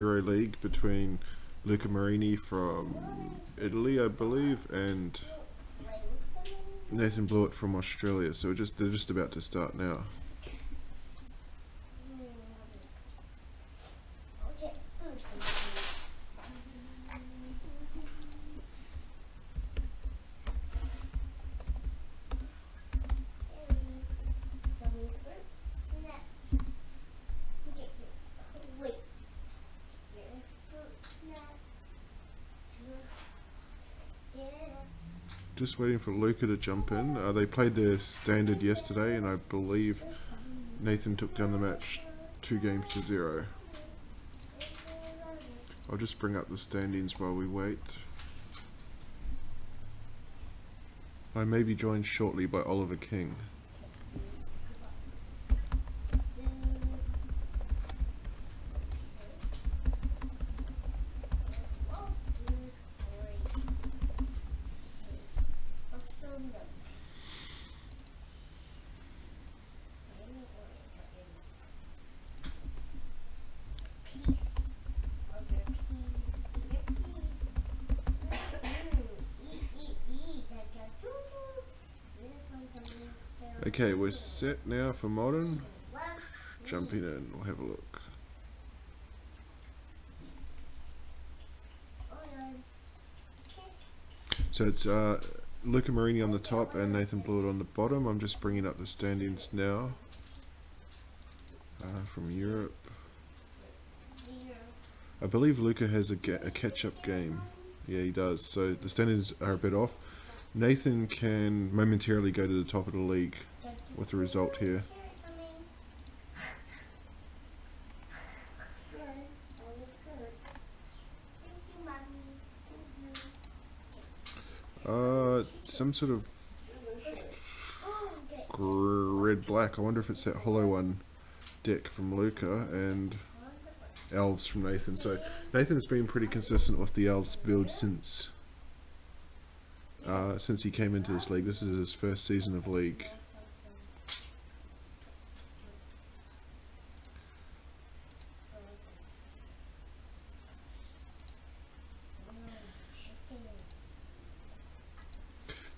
Euro League between Luca Marini from Italy, I believe, and Nathan Blewitt from Australia. So they're just about to start now. Just waiting for Luca to jump in. They played their standard yesterday, and I believe Nathan took down the match 2-0. I'll just bring up the standings while we wait. I may be joined shortly by Oliver King. Okay, we're set now for modern. Jumping in, we'll have a look. So it's Luca Marini on the top and Nathan Blewitt on the bottom. I'm just bringing up the standings now from Europe. I believe Luca has a catch-up game. Yeah, he does. So the standings are a bit off. Nathan can momentarily go to the top of the league with the result here. Some sort of red-black. I wonder if it's that hollow one deck from Luca and Elves from Nathan. So Nathan's been pretty consistent with the Elves build since he came into this league. This is his first season of league.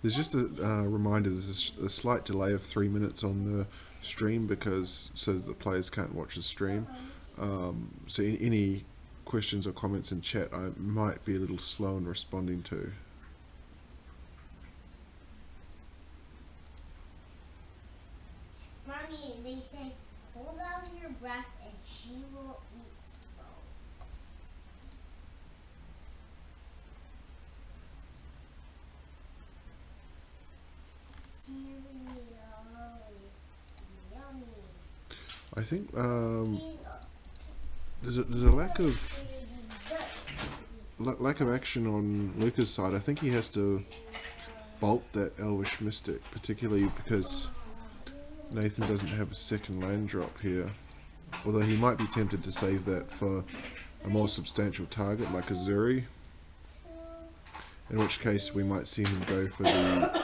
There's just a reminder, there's a slight delay of 3 minutes on the stream so that the players can't watch the stream. So any questions or comments in chat I might be a little slow in responding to. Mommy, they say, hold on your breath and she will eat slow. I think there's a lack of action on Luca's side. I think he has to bolt that Elvish Mystic, particularly because Nathan doesn't have a second land drop here. Although he might be tempted to save that for a more substantial target like a Zuri. In which case we might see him go for the...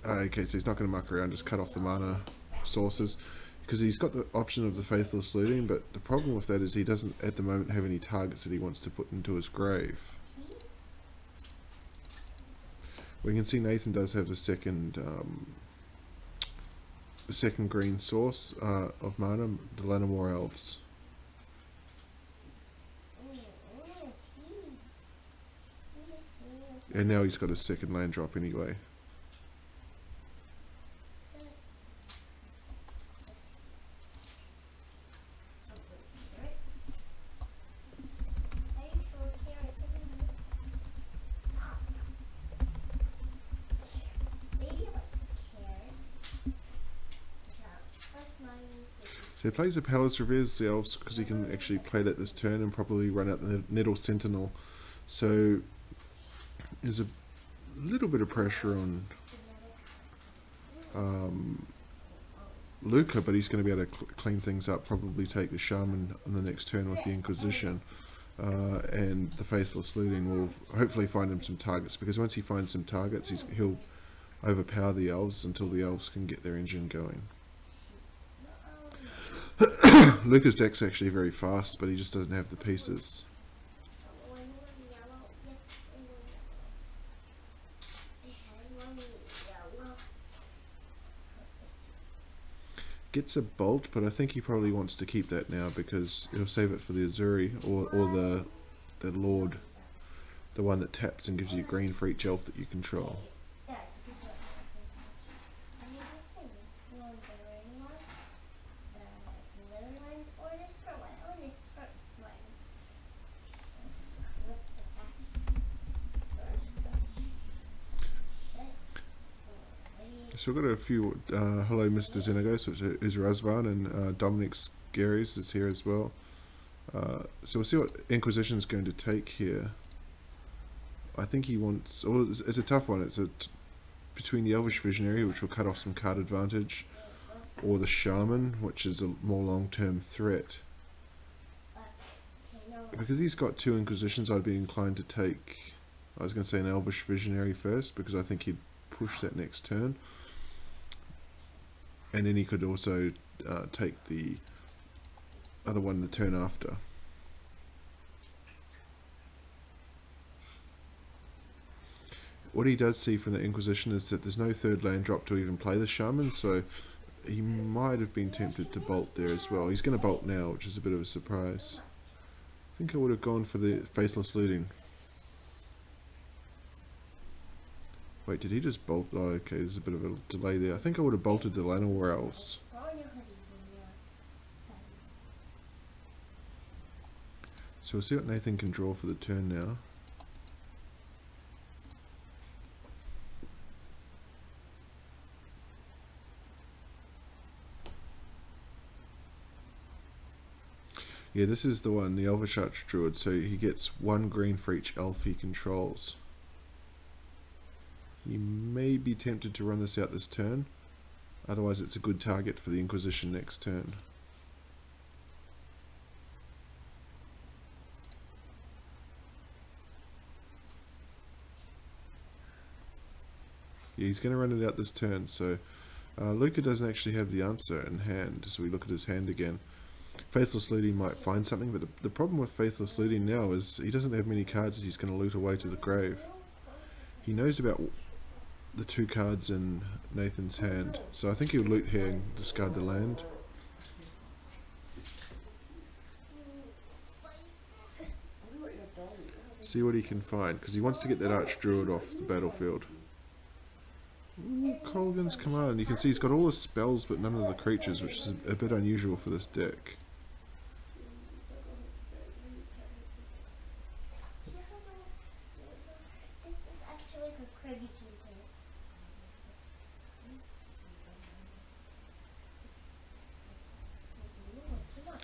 okay, so he's not going to muck around, just cut off the mana sources. Because he's got the option of the Faithless Looting, but the problem with that is he doesn't at the moment have any targets that he wants to put into his grave. We can see Nathan does have the second green source of mana, the Lanamore Elves. And now he's got a second land drop anyway. So he plays the Palace Reveres the Elves because he can actually play that this turn and probably run out the Nettle Sentinel. So there's a little bit of pressure on Luca, but he's going to be able to clean things up, probably take the Shaman on the next turn with the Inquisition. And the Faithless Looting will hopefully find him some targets, because once he finds some targets he'll overpower the Elves until the Elves can get their engine going. Luca's deck's actually very fast, but he just doesn't have the pieces. Gets a bolt, but I think he probably wants to keep that now because he'll save it for the Azuri or the Lord, the one that taps and gives you green for each elf that you control. So we've got a few hello Mr. Xenagos, which is Razvan, and Dominic Scaries is here as well. So we'll see what Inquisition's going to take here. I think he wants, or it's a tough one. It's between the Elvish Visionary, which will cut off some card advantage, or the Shaman, which is a more long-term threat. Because he's got two Inquisitions, I'd be inclined to take, I was going to say an Elvish Visionary first, because I think he'd push that next turn. And then he could also take the other one the turn after. What he does see from the Inquisition is that there's no third land drop to even play the Shaman, so he might have been tempted to bolt there as well. He's going to bolt now, which is a bit of a surprise. I think I would have gone for the Faithless Looting. Wait, did he just bolt? Oh, okay, there's a bit of a delay there. I think I would have bolted the Llanowar Elves. So we'll see what Nathan can draw for the turn now. Yeah, this is the one, the Elvish Archdruid, so he gets 1 green for each elf he controls. He may be tempted to run this out this turn, otherwise it's a good target for the Inquisition next turn. Yeah, he's going to run it out this turn, so Luca doesn't actually have the answer in hand, so we look at his hand again. Faithless Looting might find something, but the problem with Faithless Looting now is he doesn't have many cards that he's going to loot away to the grave. He knows about the 2 cards in Nathan's hand, so I think he'll loot here and discard the land. See what he can find, because he wants to get that Archdruid off the battlefield. Ooh, Kolaghan's Command. You can see he's got all the spells but none of the creatures, which is a bit unusual for this deck.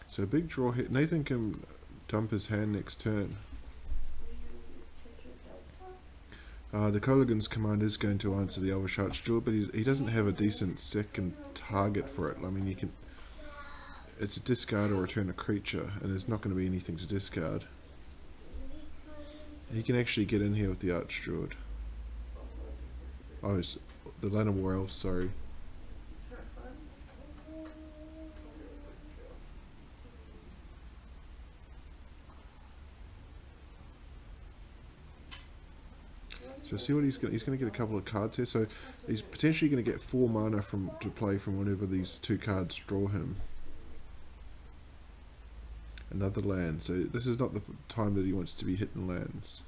So big draw hit. Nathan can dump his hand next turn. The Kolaghan's Command is going to answer the Elvish Archdruid, but he doesn't have a decent second target for it. I mean, it's a discard or return a creature, and there's not going to be anything to discard. He can actually get in here with the Archdruid. Oh, it's the Llanowar Elves, sorry. So see what he's going to get a couple of cards here. So he's potentially going to get 4 mana to play from whenever these 2 cards draw him. Another land. So this is not the time that he wants to be hitting lands.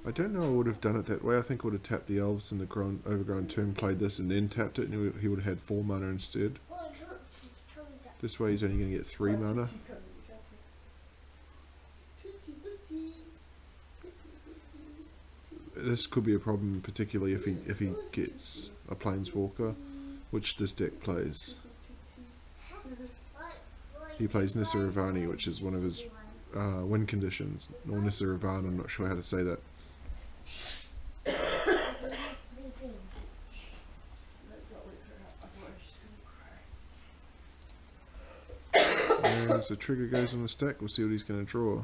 I don't know I would have done it that way. I think I would have tapped the Elves in the overgrown tomb, played this and then tapped it, and he would have had 4 mana instead. This way he's only going to get 3 mana. This could be a problem, particularly if he gets a Planeswalker, which this deck plays. He plays Nissa Ravani, which is one of his win conditions. Or Nissa Ravan, I'm not sure how to say that. And as the trigger goes on the stack, we'll see what he's going to draw.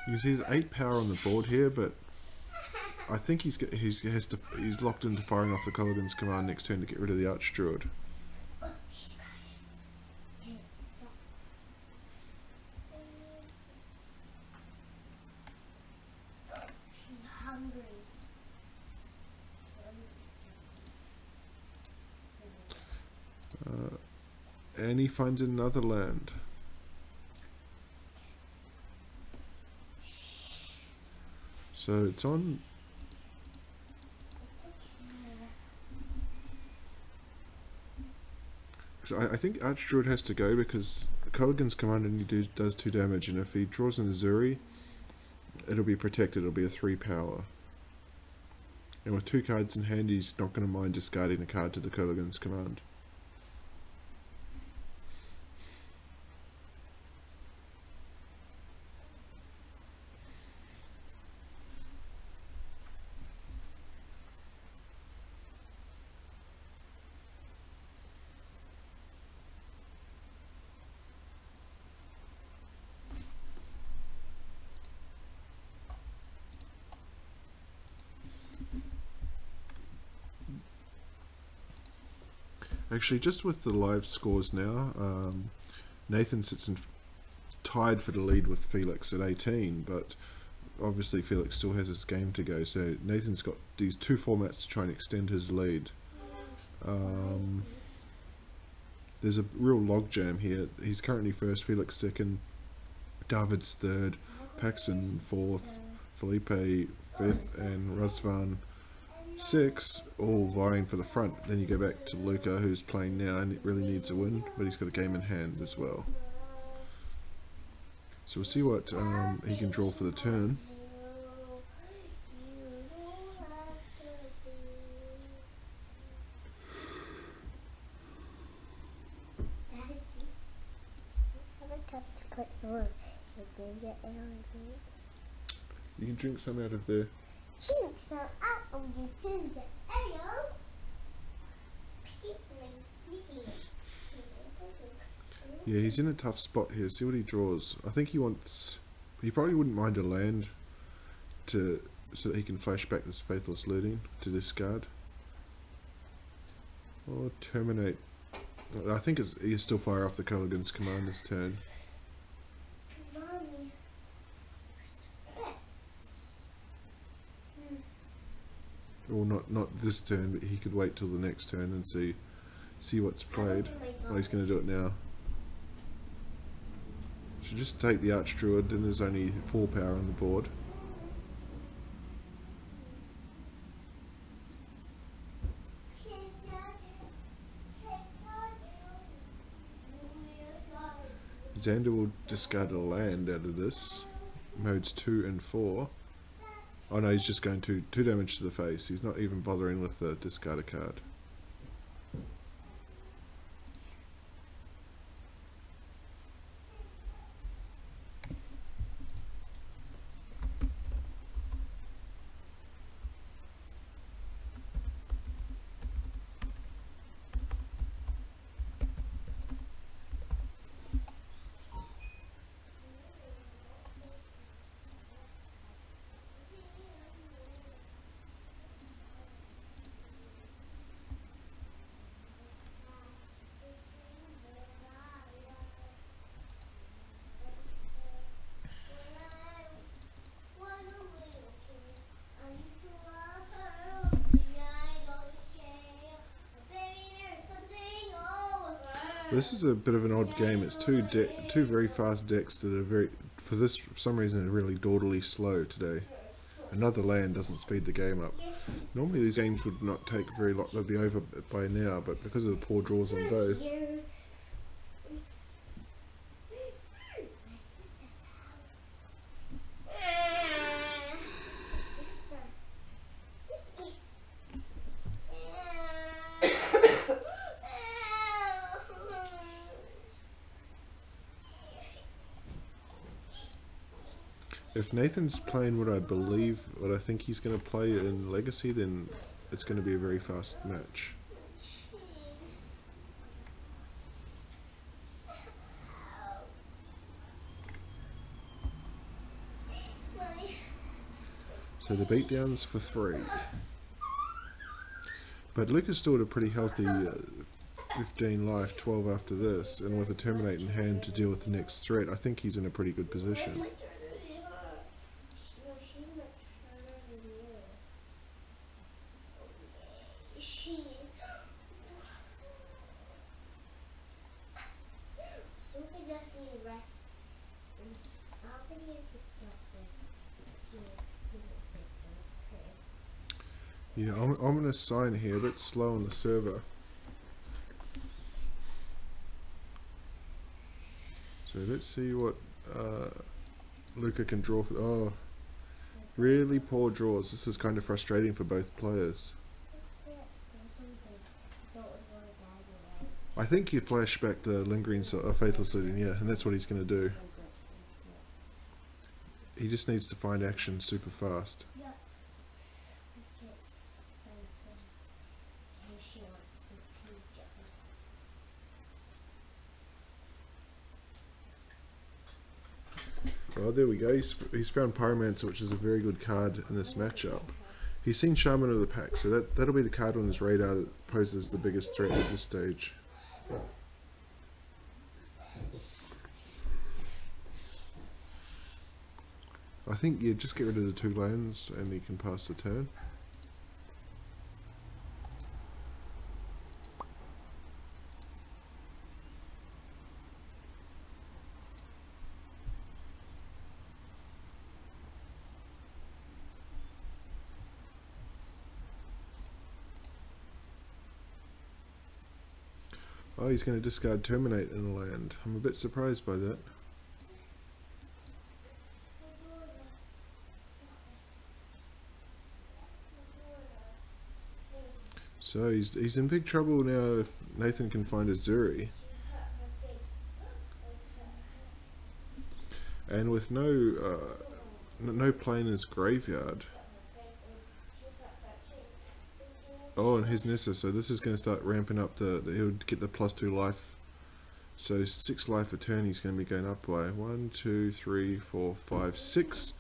You can see there's 8 power on the board here, but I think he's locked into firing off the Colligan's command next turn to get rid of the Archdruid. She's hungry. And he finds another land. So it's on. So I think Archdruid has to go because Colligan's command only does 2 damage, and if he draws an Azuri, it'll be protected. It'll be a 3 power. And with 2 cards in hand, he's not going to mind discarding a card to the Colligan's command. Actually, just with the live scores now, Nathan sits tied for the lead with Felix at 18, but obviously Felix still has his game to go, so Nathan's got these 2 formats to try and extend his lead. There's a real logjam here. He's currently first, Felix second, David's third, Paxson fourth, Felipe fifth, and Razvan 6, all vying for the front. Then you go back to Luca, who's playing now and really needs a win, but he's got a game in hand as well. So we'll see what he can draw for the turn. You can drink some out of there. Drink some out of your ginger ale. Sneaky. Yeah, he's in a tough spot here. See what he draws. I think he wants. He probably wouldn't mind a land so that he can flash back this Faithless Looting to discard. Or terminate. I think he'll still fire off the Colligan's command this turn. Or not this turn, but he could wait till the next turn and see what's played. Oh, he's going to do it now. Should just take the Archdruid, and there's only 4 power on the board. Xander will discard a land out of this. Modes 2 and 4. Oh no, he's just going to 2 damage to the face. He's not even bothering with the discard a card. This is a bit of an odd game. It's two very fast decks that are for some reason, are really dawdlily slow today. Another land doesn't speed the game up. Normally these games would not take very long, they'd be over by now, but because of the poor draws on both. If Nathan's playing what I think he's going to play in Legacy, then it's going to be a very fast match. So the beatdown's for 3. But Luca's still at a pretty healthy 15 life, 12 after this, and with a Terminate in hand to deal with the next threat, I think he's in a pretty good position. Yeah, ominous sign here, a bit slow on the server. So let's see what Luca can draw for. Oh, really poor draws. This is kind of frustrating for both players. I think he flashed back the lingering Faithless Looting, yeah, and that's what he's going to do. He just needs to find action super fast. Oh, there we go. He's found Pyromancer, which is a very good card in this matchup. He's seen Shaman of the Pack, so that'll be the card on his radar that poses the biggest threat at this stage. I think, yeah, just get rid of the 2 lands and he can pass the turn. Oh, he's going to discard Terminate in a land. I'm a bit surprised by that. So he's in big trouble now if Nathan can find a Zuri. And with no Planer's Graveyard. Oh, and his Nissa, so this is going to start ramping up he'll get the +2 life. So 6 life a turn he's going to be going up by 1, 2, 3, 4, 5, 6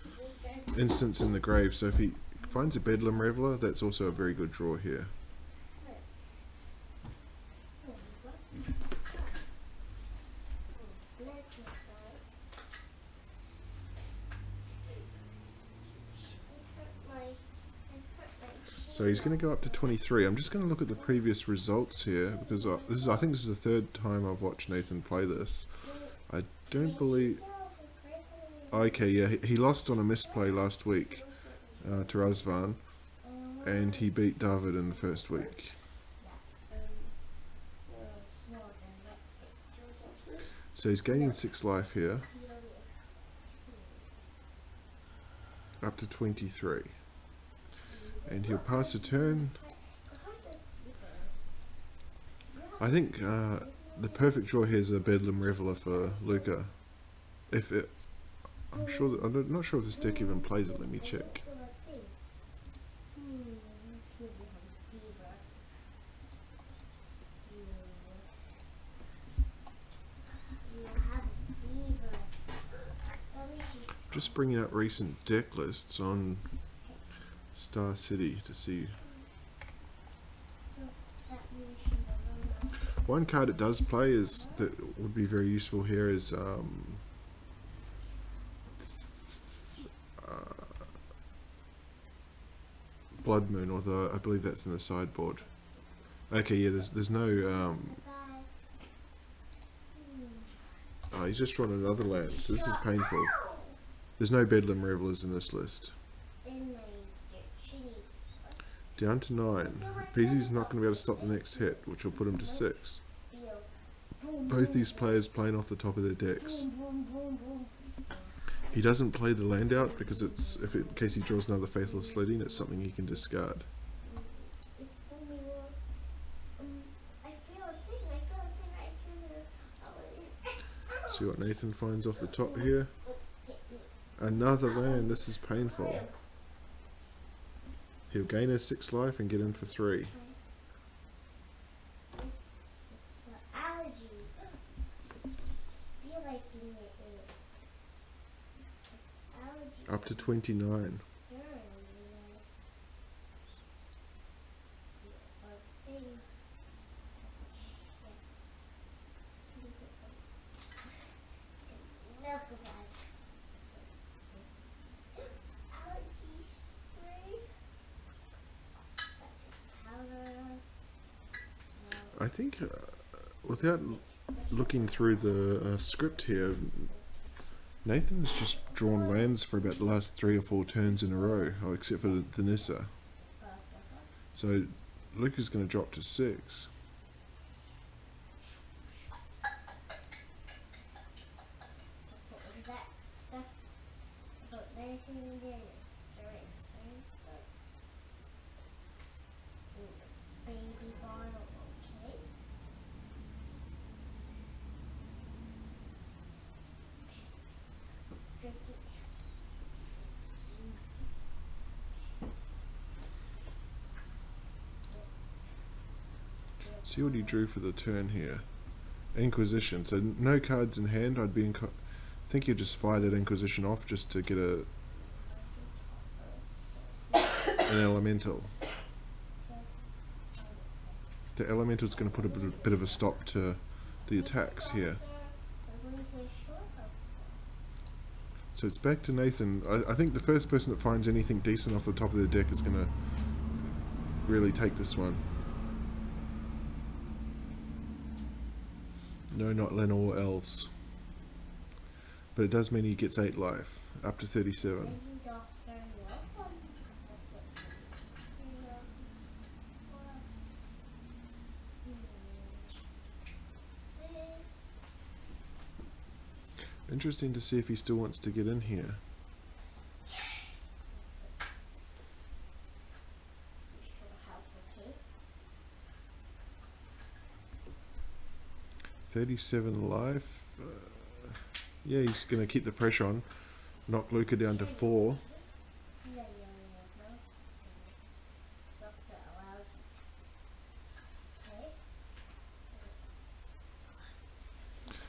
instants in the grave. So if he finds a Bedlam Reveler, that's also a very good draw here. So he's going to go up to 23. I'm just going to look at the previous results here because I think this is the 3rd time I've watched Nathan play this. I don't believe. Okay, yeah, he lost on a misplay last week to Razvan, and he beat David in the first week. So he's gaining 6 life here, up to 23. And he'll pass a turn. I think the perfect draw here is a Bedlam Reveler for Luca. I'm not sure if this deck even plays it. Let me check. Just bringing up recent deck lists on Star City to see. One card it does play that would be very useful here is Blood Moon, although I believe that's in the sideboard. Okay, yeah, there's no oh, he's just drawn another land, so this is painful. There's no Bedlam Revelers in this list. Down to 9. Peasy's not going to be able to stop the next hit, which will put him to 6. Both these players playing off the top of their decks. He doesn't play the land out because in case he draws another Faithless Looting, it's something he can discard. See what Nathan finds off the top here. Another land. This is painful. He'll gain his 6 life and get in for 3. Up to 29. I think without looking through the script here, Nathan's just drawn lands for about the last 3 or 4 turns in a row, except for the Nissa. So Luca's going to drop to 6. See what he drew for the turn here. Inquisition. So no cards in hand. I think he'll just fire that Inquisition off just to get an elemental. The elemental's going to put a bit of a stop to the attacks here. So it's back to Nathan. I think the first person that finds anything decent off the top of the deck is going to really take this one. No, not Lena or Elves. But it does mean he gets 8 life, up to 37. Interesting to see if he still wants to get in here. $37 life. Yeah, he's going to keep the pressure on. Knock Luca down to 4.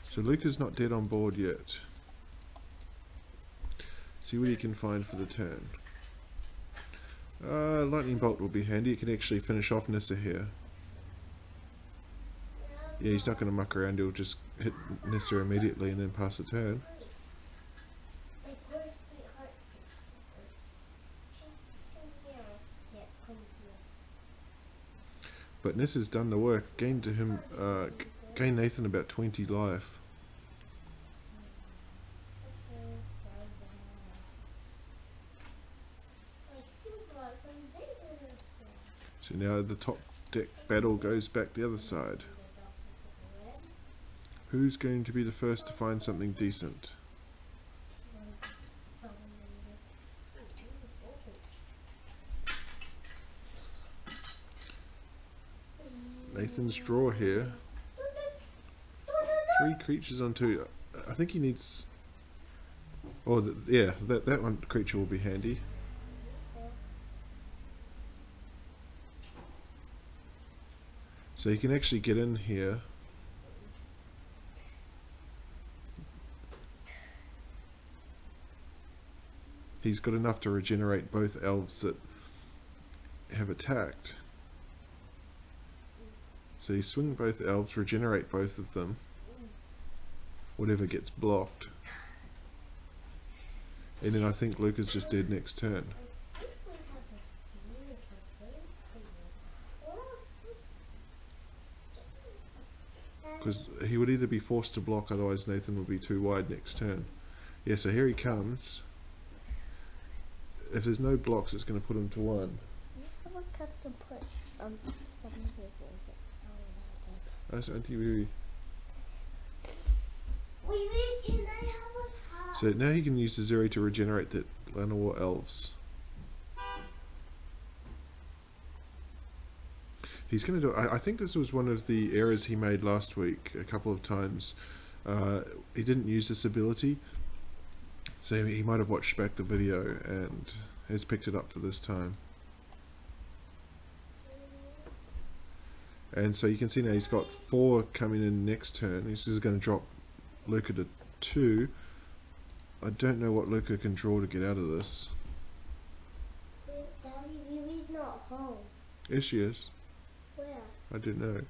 So Luca's not dead on board yet. See what he can find for the turn. Lightning Bolt will be handy. It can actually finish off Nissa here. Yeah, he's not going to muck around. He'll just hit Nissa immediately and then pass the turn. But Nissa's done the work. Gained Nathan about 20 life. So now the top deck battle goes back the other side. Who's going to be the first to find something decent? Nathan's draw here. 3 creatures on 2. I think he needs... Oh, yeah, that one creature will be handy. So you can actually get in here. He's got enough to regenerate both elves that have attacked. So you swing both elves, regenerate both of them. Whatever gets blocked. And then I think Luca's just dead next turn. Because he would either be forced to block, otherwise Nathan would be too wide next turn. Yeah, so here he comes. If there's no blocks, it's going to put him to 1. That's anti-wee. So now he can use the 0 to regenerate the Llanowar Elves. He's going to do... I think this was one of the errors he made last week a couple of times. He didn't use this ability. So he might have watched back the video and has picked it up for this time. And so you can see now he's got 4 coming in next turn. This is going to drop Luca to 2. I don't know what Luca can draw to get out of this. Daddy, Vivi's not home. Yes, she is. Where? I don't know.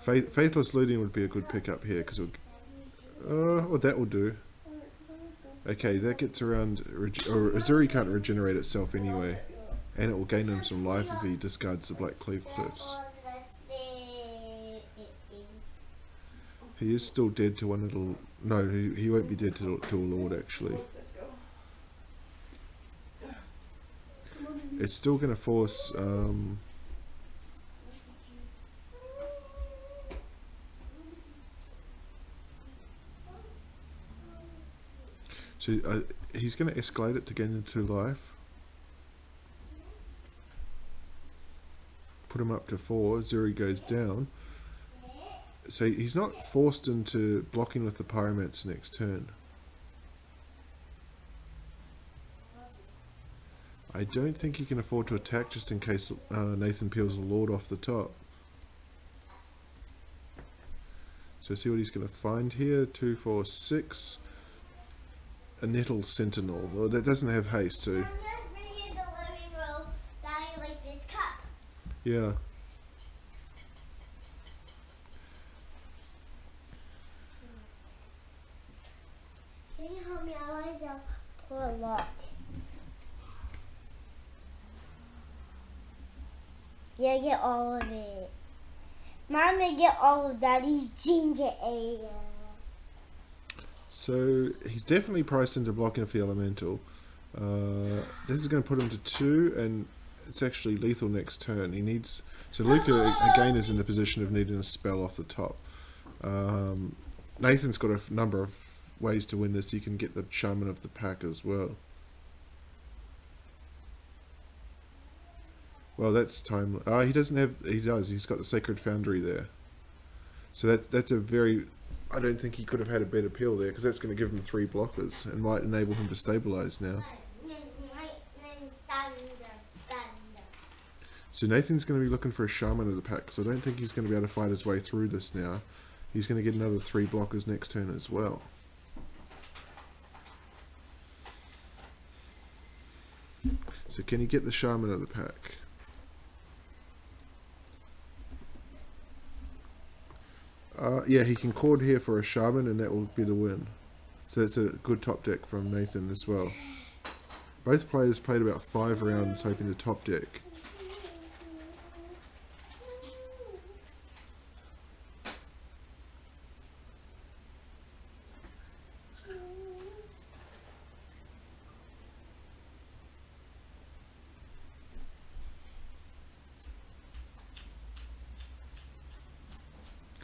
Faithless Looting would be a good pickup here because well, that will do. Okay, that gets around. Azuri can't regenerate itself anyway, and it will gain him some life if he discards the Black Cleave Cliffs. He is still dead to one little... No, he won't be dead to a lord, actually. It's still going to force... So he's going to escalate it to gain into life. Put him up to 4. Zuri goes down. So he's not forced into blocking with the Pyromancer next turn. I don't think he can afford to attack just in case Nathan peels a Lord off the top. So see what he's going to find here. 2, 4, 6. A Nettle Sentinel. Well, that doesn't have haste, so... Yeah. Can you help me? I want to pour a lot. Yeah, get all of it. Mom may get all of Daddy's ginger ale. So he's definitely priced into blocking off the elemental. This is going to put him to 2, and it's actually lethal next turn. He needs... So Luca again is in the position of needing a spell off the top. Nathan's got a number of ways to win this. He can get the Shaman of the Pack as well. Well, that's time. He doesn't have... He does. He's got the Sacred Foundry there. So that's a very... I don't think he could have had a better peel there, because that's going to give him 3 blockers and might enable him to stabilize now. So Nathan's going to be looking for a Shaman of the Pack, because I don't think he's going to be able to fight his way through this now. He's going to get another 3 blockers next turn as well. So can he get the Shaman of the Pack? Yeah, he can chord here for a Shaman, and that will be the win. So that's a good top deck from Nathan as well. Both players played about 5 rounds hoping to top deck.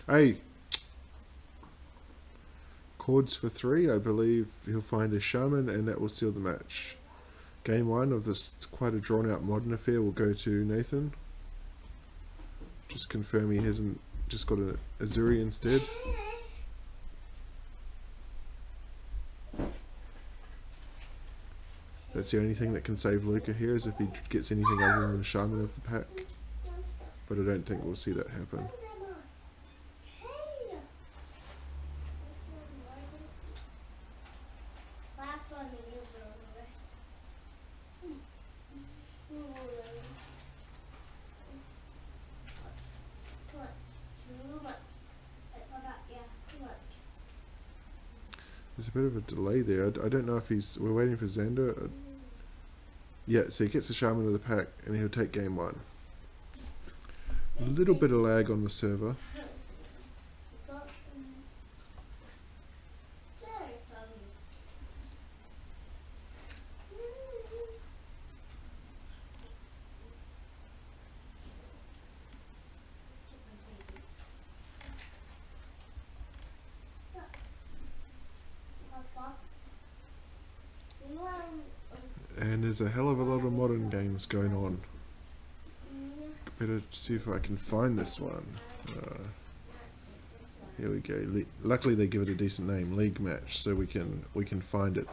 Hey! Chords for 3, I believe he'll find a Shaman, and that will seal the match. Game 1 of this quite a drawn out modern affair will go to Nathan. Just confirm he hasn't just got an Azuri instead. That's the only thing that can save Luca here, is if he gets anything other than a Shaman of the Pack. But I don't think we'll see that happen. There's a bit of a delay there. I don't know if he's... We're waiting for Xander. Yeah, so he gets the Shaman of the Pack, and he'll take game 1. A little bit of lag on the server. And there's a hell of a lot of modern games going on. Better see if I can find this one. Here we go. Luckily they give it a decent name, League Match, so we can find it.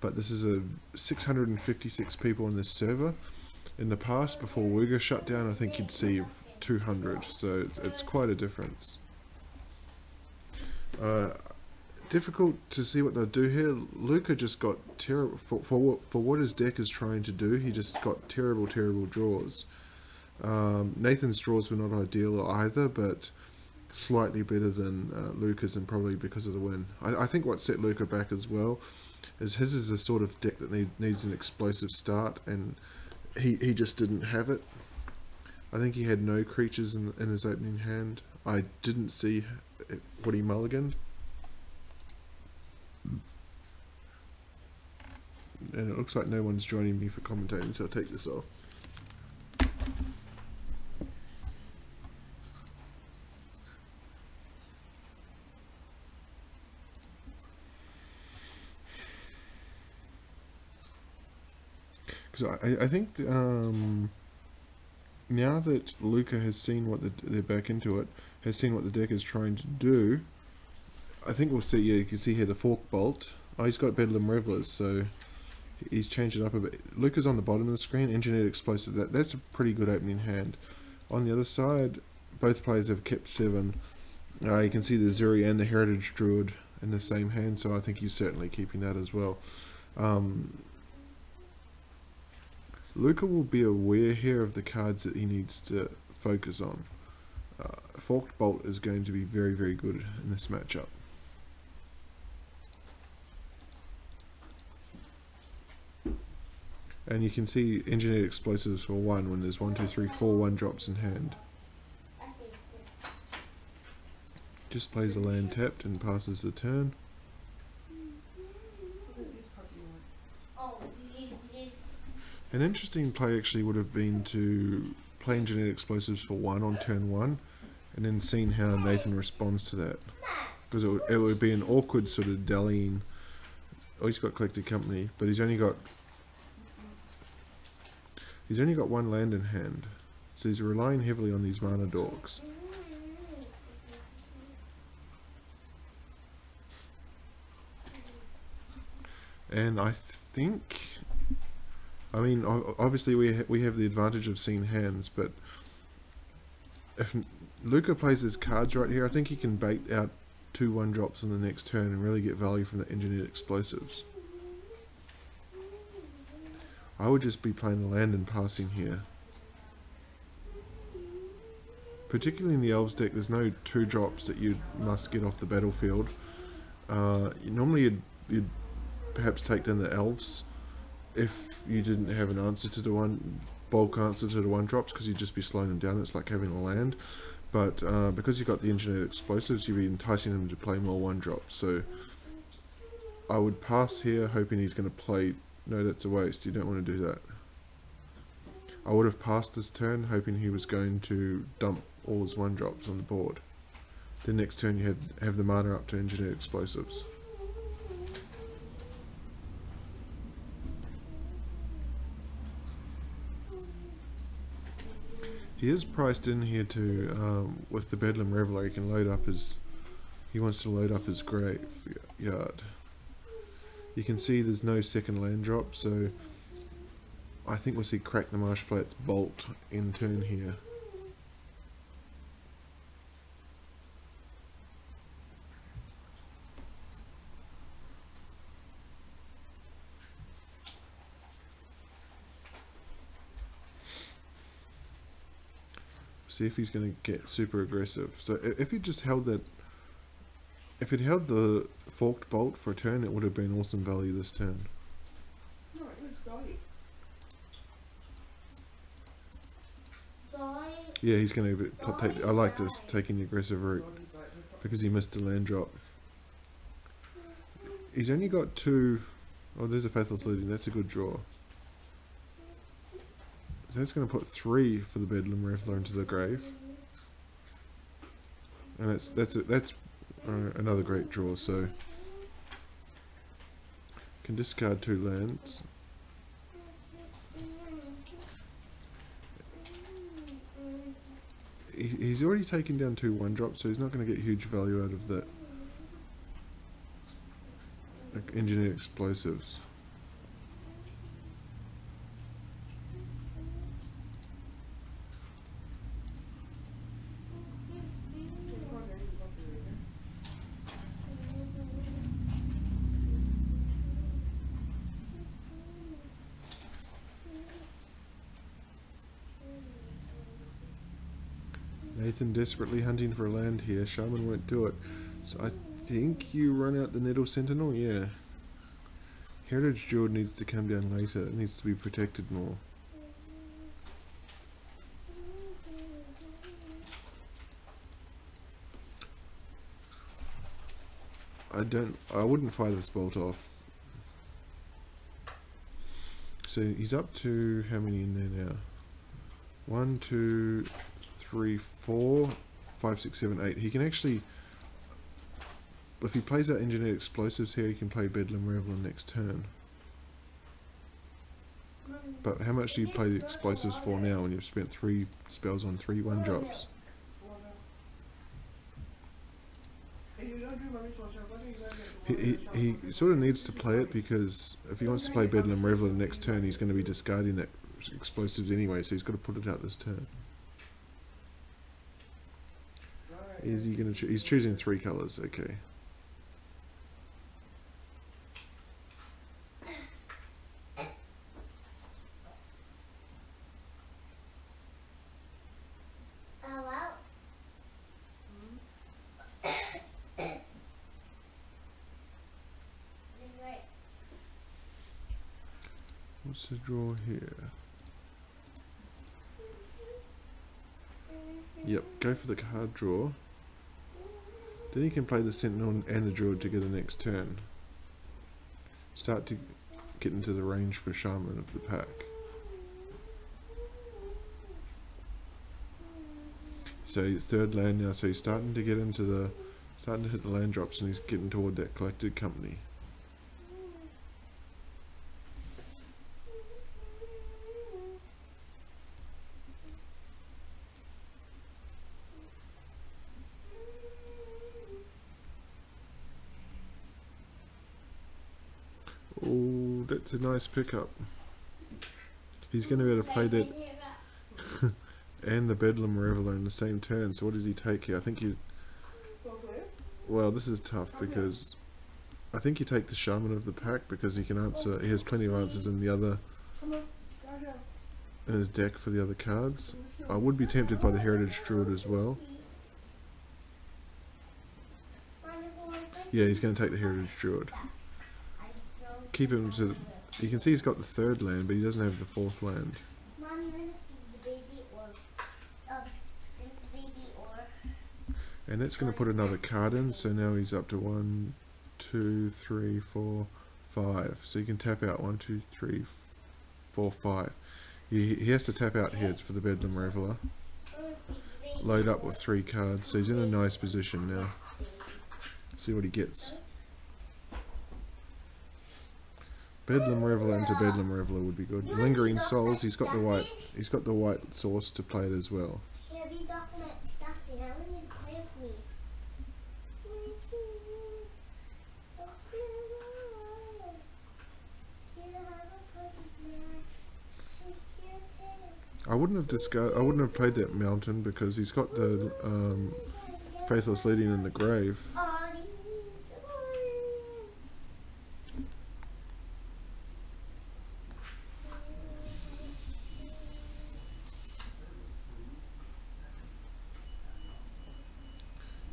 But this is a 656 people on this server. In the past, before Wooga shut down, I think you'd see 200, so it's quite a difference. Difficult to see what they'll do here. Luca just got terrible for what his deck is trying to do. He just got terrible draws. Nathan's draws were not ideal either, but slightly better than Luca's, and probably because of the win. I think what set Luca back as well is his is the sort of deck that needs an explosive start, and he just didn't have it. I think he had no creatures in his opening hand. I didn't see Woody Mulligan. And it looks like no one's joining me for commentating, so I'll take this off. Because I think now that Luca has seen what they're back into it, has seen what the deck is trying to do, I think we'll see. Yeah, you can see here the Fork Bolt. Oh, he's got Bedlam Revelers, so he's changed it up a bit. Luca's on the bottom of the screen. Engineered Explosive. That's a pretty good opening hand. On the other side, both players have kept 7. You can see the Zuri and the Heritage Druid in the same hand, so I think he's certainly keeping that as well. Luca will be aware here of the cards that he needs to focus on. Forked Bolt is going to be very, very good in this matchup. And you can see Engineered Explosives for 1 when there's 1, 2, 3, 4 1-drops in hand. Just plays a land tapped and passes the turn. An interesting play actually would have been to play Engineered Explosives for 1 on turn 1 and then seeing how Nathan responds to that. Because it would be an awkward sort of dallying. Oh, he's got Collected Company, but he's only got 1 land in hand. So he's relying heavily on these mana dorks. And I think, I mean, obviously we have the advantage of seeing hands, but if Luca plays his cards right here, I think he can bait out 2 1-drops on the next turn and really get value from the Engineered Explosives. I would just be playing the land and passing here. Particularly in the Elves deck, there's no 2-drops that you must get off the battlefield. Normally you'd perhaps take down the Elves if you didn't have an answer to the bulk answer to the 1-drops, because you'd just be slowing them down. It's like having a land. But because you've got the Engineered Explosives, you'd be enticing them to play more 1-drops. So I would pass here, hoping he's going to play. No, that's a waste. You don't want to do that. I would have passed this turn, hoping he was going to dump all his 1-drops on the board. Then next turn you have the mana up to Engineered Explosives. He is priced in here to, with the Bedlam Reveler, he can load up his, he wants to load up his graveyard. You can see there's no second land drop, so I think we'll see Crack the Marsh Flats Bolt in turn here. See if he's going to get super aggressive. So if he just held that, if it held the Forked Bolt for a turn, it would have been awesome value this turn. No, it was right. Yeah, he's going to take. I like this, taking the aggressive route because he missed the land drop. He's only got 2. Oh, there's a Faithless Looting. That's a good draw. So that's going to put 3 for the Bedlam Reveler into the grave, and that's another great draw. So can discard 2 lands. He's already taken down 2 1-drops, so he's not going to get huge value out of that. Like Engineered Explosives. Nathan desperately hunting for a land here. Shaman won't do it. So I think you run out the Nettle Sentinel, yeah. Heritage Druid needs to come down later. It needs to be protected more. I wouldn't fire this bolt off. So he's up to how many in there now? 1, 2, 3, 4, 5, 6, 7, 8. He can actually, if he plays out engineered explosives here, he can play Bedlam Reveler next turn. But how much do you play the explosives for now when you've spent 3 spells on 3 1-drops? He sort of needs to play it, because if he wants to play Bedlam Reveler next turn, he's going to be discarding that explosives anyway, so he's got to put it out this turn. Is he going to he's choosing 3 colours, okay. What's the draw here? Yep, go for the card draw. Then you can play the Sentinel and the Druid together next turn. Start to get into the range for Shaman of the pack. So he's 3rd land now, so he's starting to get into the, starting to hit the land drops, and he's getting toward that collected company. Oh, that's a nice pickup. He's going to be able to play that and the Bedlam Reveler in the same turn. So what does he take here? I think he... Well, this is tough, because I think you take the Shaman of the pack, because he can answer... He has plenty of answers in the other... in his deck for the other cards. I would be tempted by the Heritage Druid as well. Yeah, he's going to take the Heritage Druid. Keep him to... You can see he's got the 3rd land, but he doesn't have the 4th land. And that's going to put another card in, so now he's up to 1, 2, 3, 4, 5. So you can tap out 1, 2, 3, 4, 5. He has to tap out here for the Bedlam Reveler. Load up with 3 cards, so he's in a nice position now. See what he gets. Bedlam Reveler into Bedlam Reveler would be good. Lingering Souls, he's got the white source to play it as well. I wouldn't have played that Mountain, because he's got the Faithless Leading in the Grave.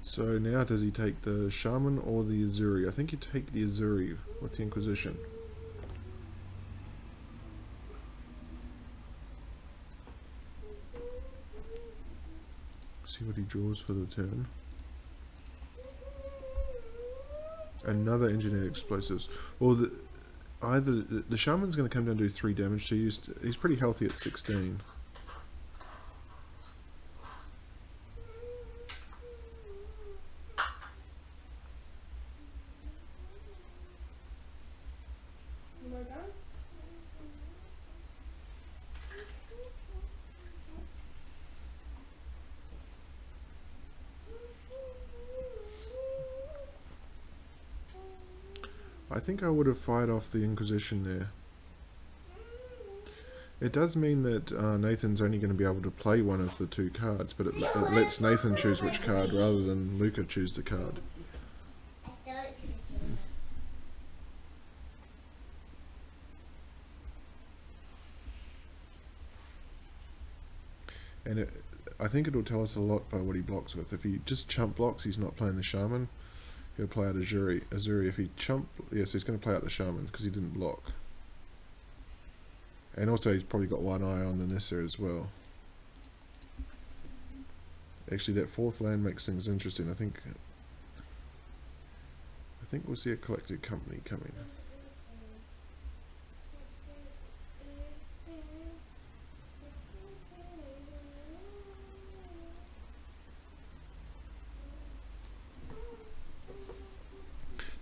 So now does he take the Shaman or the Azuri? I think you take the Azuri with the Inquisition. See what he draws for the turn. Another Engineered Explosives. Well, either the Shaman's going to come down and do 3 damage, so he's pretty healthy at 16. I think I would have fired off the Inquisition there. It does mean that Nathan's only going to be able to play one of the 2 cards, but it lets Nathan choose which card rather than Luca choose the card. And I think it'll tell us a lot by what he blocks with. If he just chump blocks, he's not playing the Shaman. He'll play out Azuri. If he chump... Yes, he's going to play out the Shaman because he didn't block. And also he's probably got one eye on the Nissa as well. Actually, that 4th land makes things interesting. I think think we'll see a collected company coming.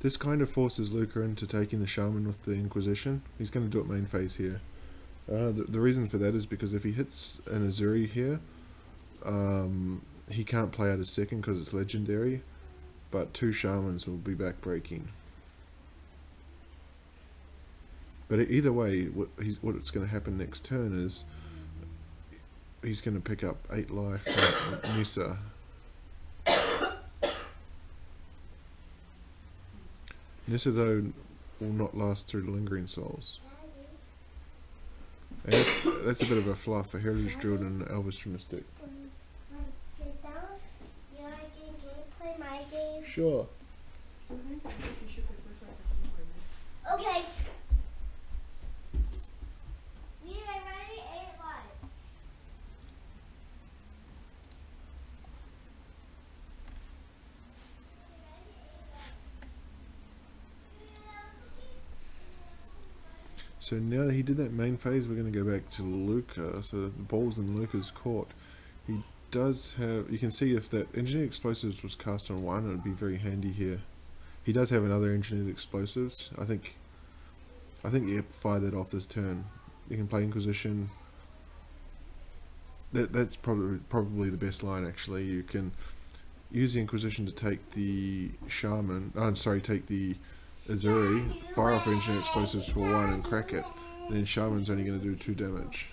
This kind of forces Luca into taking the Shaman with the Inquisition. He's going to do it main phase here. The reason for that is because if he hits an Azuri here, he can't play out a second because it's legendary, but 2 Shamans will be backbreaking. But either way, what's going to happen next turn is he's going to pick up 8 life from Nissa. Nissa, though, will not last through the Lingering Souls. And that's a bit of a fluff, a Heritage Druid and an Elves Mystic. Play my game. Sure. Okay. We are ready 8 live. So now that he did that main phase, we're going to go back to Luca. So the ball's in Luca's court. He does have, you can see if that Engineered Explosives was cast on 1, it would be very handy here. He does have another Engineered Explosives. I think you fire that off this turn. You can play Inquisition. That's probably the best line actually. You can use the Inquisition to take the Shaman. I'm sorry, take the Azuri, fire off Engineered Explosives for 1 and crack it. And then Shaman's only going to do 2 damage.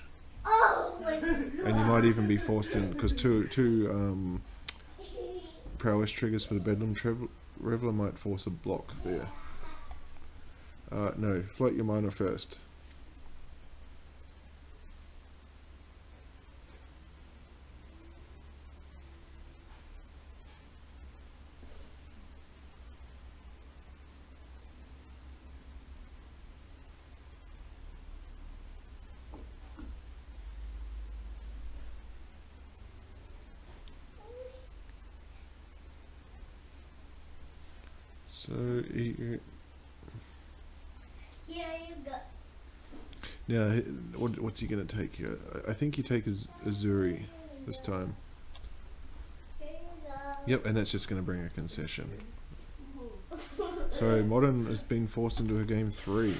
And you might even be forced in, because two prowess triggers for the Bedlam Reveler might force a block there. No, float your miner first. So Here you go. now, what's he going to take here? I think he takes Azuri this time. Here you go. Yep, and that's just going to bring a concession. So Modern has been forced into a game 3.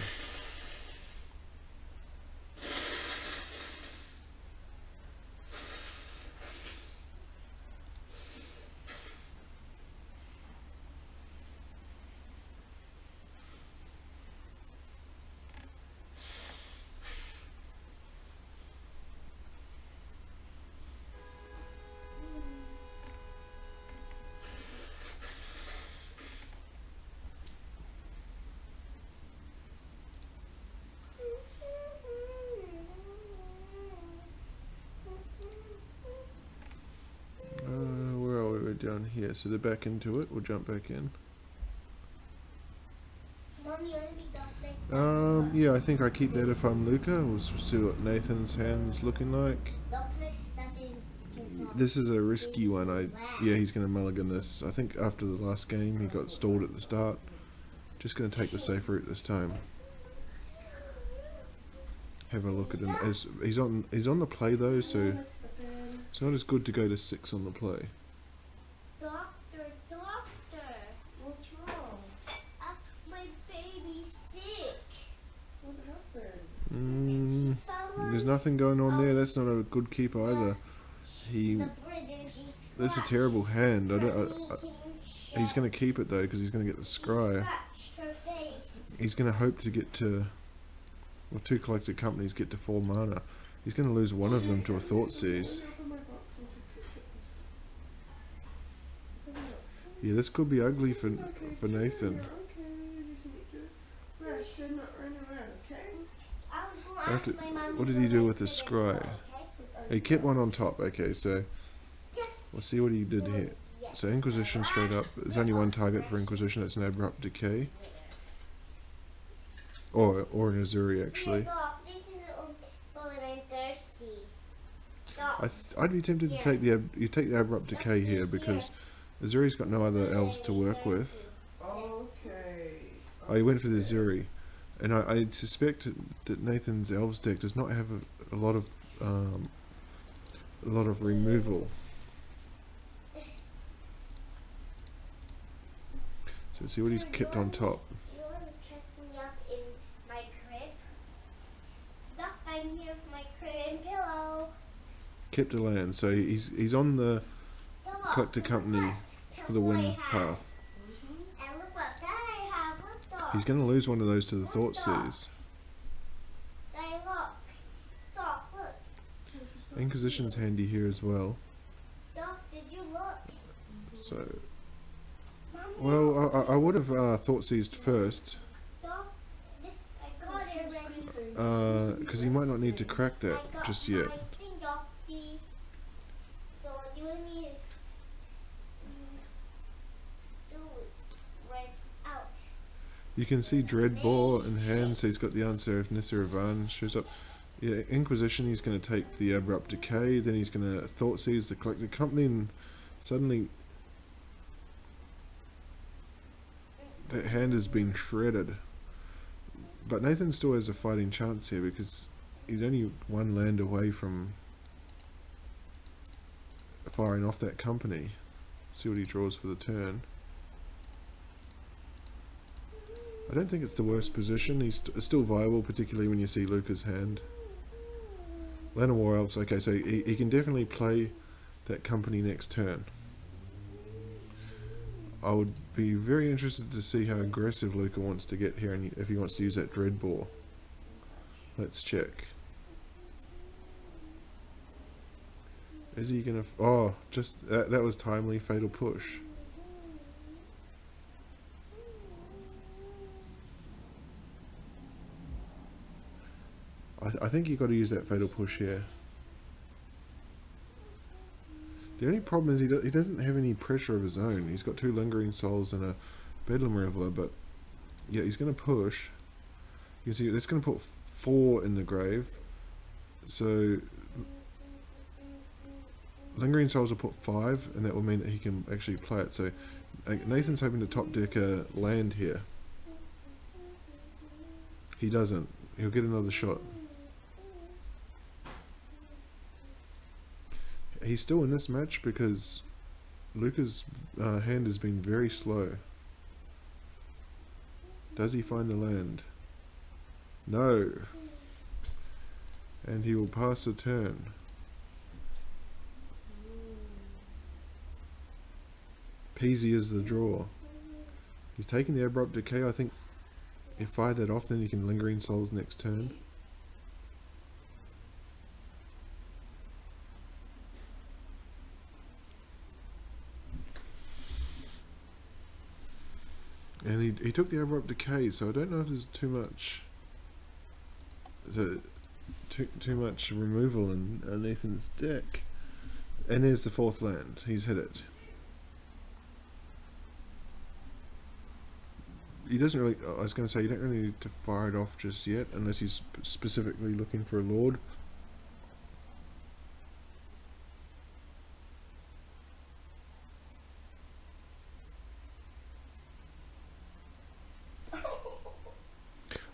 Down here, so they're back into it. We'll jump back in. Mom, you want to be dog next time? Yeah, I think I keep that if I'm Luca. We'll see what Nathan's hand's looking like. Dog next time. This is a risky one. Yeah, he's going to mulligan this. I think after the last game he got stalled at the start. Just going to take the safe route this time. Have a look at him. He's on the play though, so it's not as good to go to 6 on the play. Doctor, What's wrong? my baby's sick. What happened? There's nothing going on there. That's not a good keep either. That's a terrible hand. He's going to keep it though because he's going to get the scry. He's going to hope to get to, well, 2 collected companies get to 4 mana. He's going to lose one of them to a Thoughtseize. Yeah, this could be ugly for Nathan. What did he do with his scry? He kept one on top. Okay, so we'll see what he did here. So Inquisition straight up. There's only one target for Inquisition. That's an Abrupt Decay, or an Azuri actually. This is when I'm thirsty. I'd be tempted to take the Abrupt Decay here because Azuri's got no other elves to work with. Okay. Oh, he went for the Zuri. And I suspect that Nathan's Elves deck does not have a lot of removal. So see what he's kept on top. You want to check me up in my crib? Look, I'm here with my crib and pillow. Kept a land, so he's on the Pillow. collector company for the win path. And look what I have. Look, dog. He's going to lose one of those to the Thoughtseers. Daddy, look. Dog, look. Inquisition's handy here as well. Dog, did you look? So, Mom, well, I would have Thoughtseized first, dog, this, I got it already. because he might not need to crack that I got just yet. my thing, dog, so you and me still spreads out. You can see Dreadbore in hand, so he's got the answer if Nisaravan shows up. Yeah, Inquisition, he's going to take the Abrupt Decay, then he's going to Thoughtseize the Collector Company, and suddenly that hand has been shredded. But Nathan still has a fighting chance here because he's only one land away from firing off that company. See what he draws for the turn. I don't think it's the worst position. He's still viable, particularly when you see Luca's hand. Land of War Elves, okay, so he can definitely play that company next turn. I would be very interested to see how aggressive Luca wants to get here and if he wants to use that Dreadbore. Let's check. Is he gonna... oh, just... that was timely. Fatal Push. I think you've got to use that Fatal Push here. The only problem is he doesn't have any pressure of his own. He's got 2 Lingering Souls and a Bedlam Reveler, but yeah, he's going to push. You can see that's going to put 4 in the grave. So Lingering Souls will put 5, and that will mean that he can actually play it. So Nathan's hoping to top deck a land here. He doesn't. He'll get another shot. He's still in this match because Luca's hand has been very slow. Does he find the land? No. And he will pass a turn. Peasy is the draw. He's taking the Abrupt Decay. I think if you fire that off, then you can Lingering Souls next turn. And he took the Abrupt Decay, so I don't know if there's too much removal in Nathan's deck. And there's the 4th land. He's hit it. He doesn't really... I was going to say, you don't really need to fire it off just yet, unless he's specifically looking for a Lord.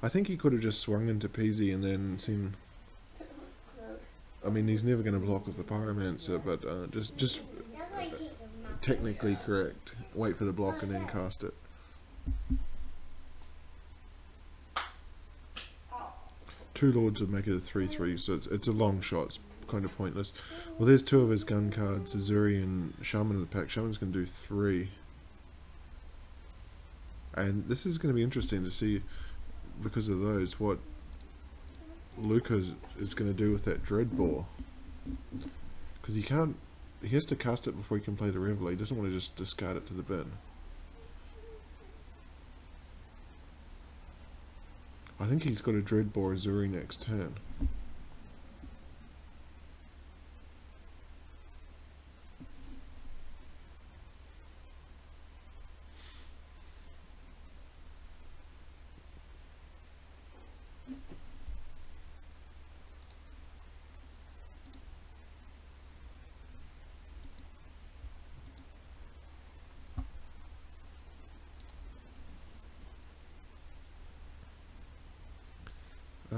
I think he could have just swung into Peasy and then seen... I mean, he's never going to block with the Pyromancer, but just technically correct. Wait for the block and then cast it. Two Lords would make it a 3-3, so it's a long shot. It's kind of pointless. Well, there's 2 of his gun cards, Azuri and Shaman in the pack. Shaman's going to do 3. And this is going to be interesting to see, because of those, what Luca is going to do with that Dreadbore. Because he has to cast it before he can play the Reveler. He doesn't want to just discard it to the bin. I think he's got a Dreadbore Azuri next turn.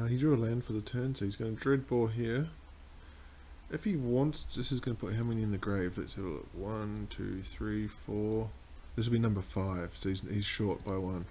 He drew a land for the turn, so he's going to Dreadbore here. If he wants, this is going to put how many in the grave? Let's have a look. 1, 2, 3, 4. This will be number 5, so he's short by 1.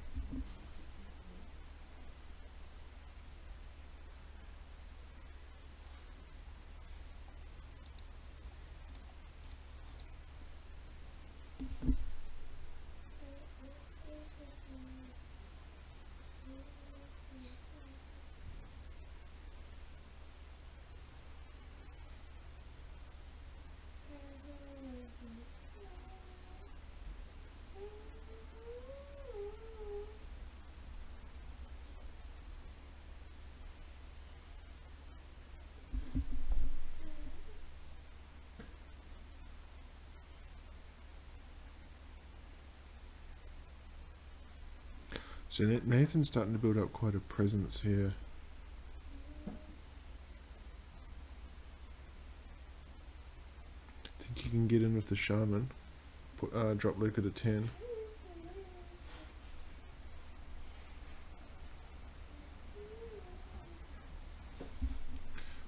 So Nathan's starting to build up quite a presence here. I think he can get in with the shaman. Drop Luca to 10.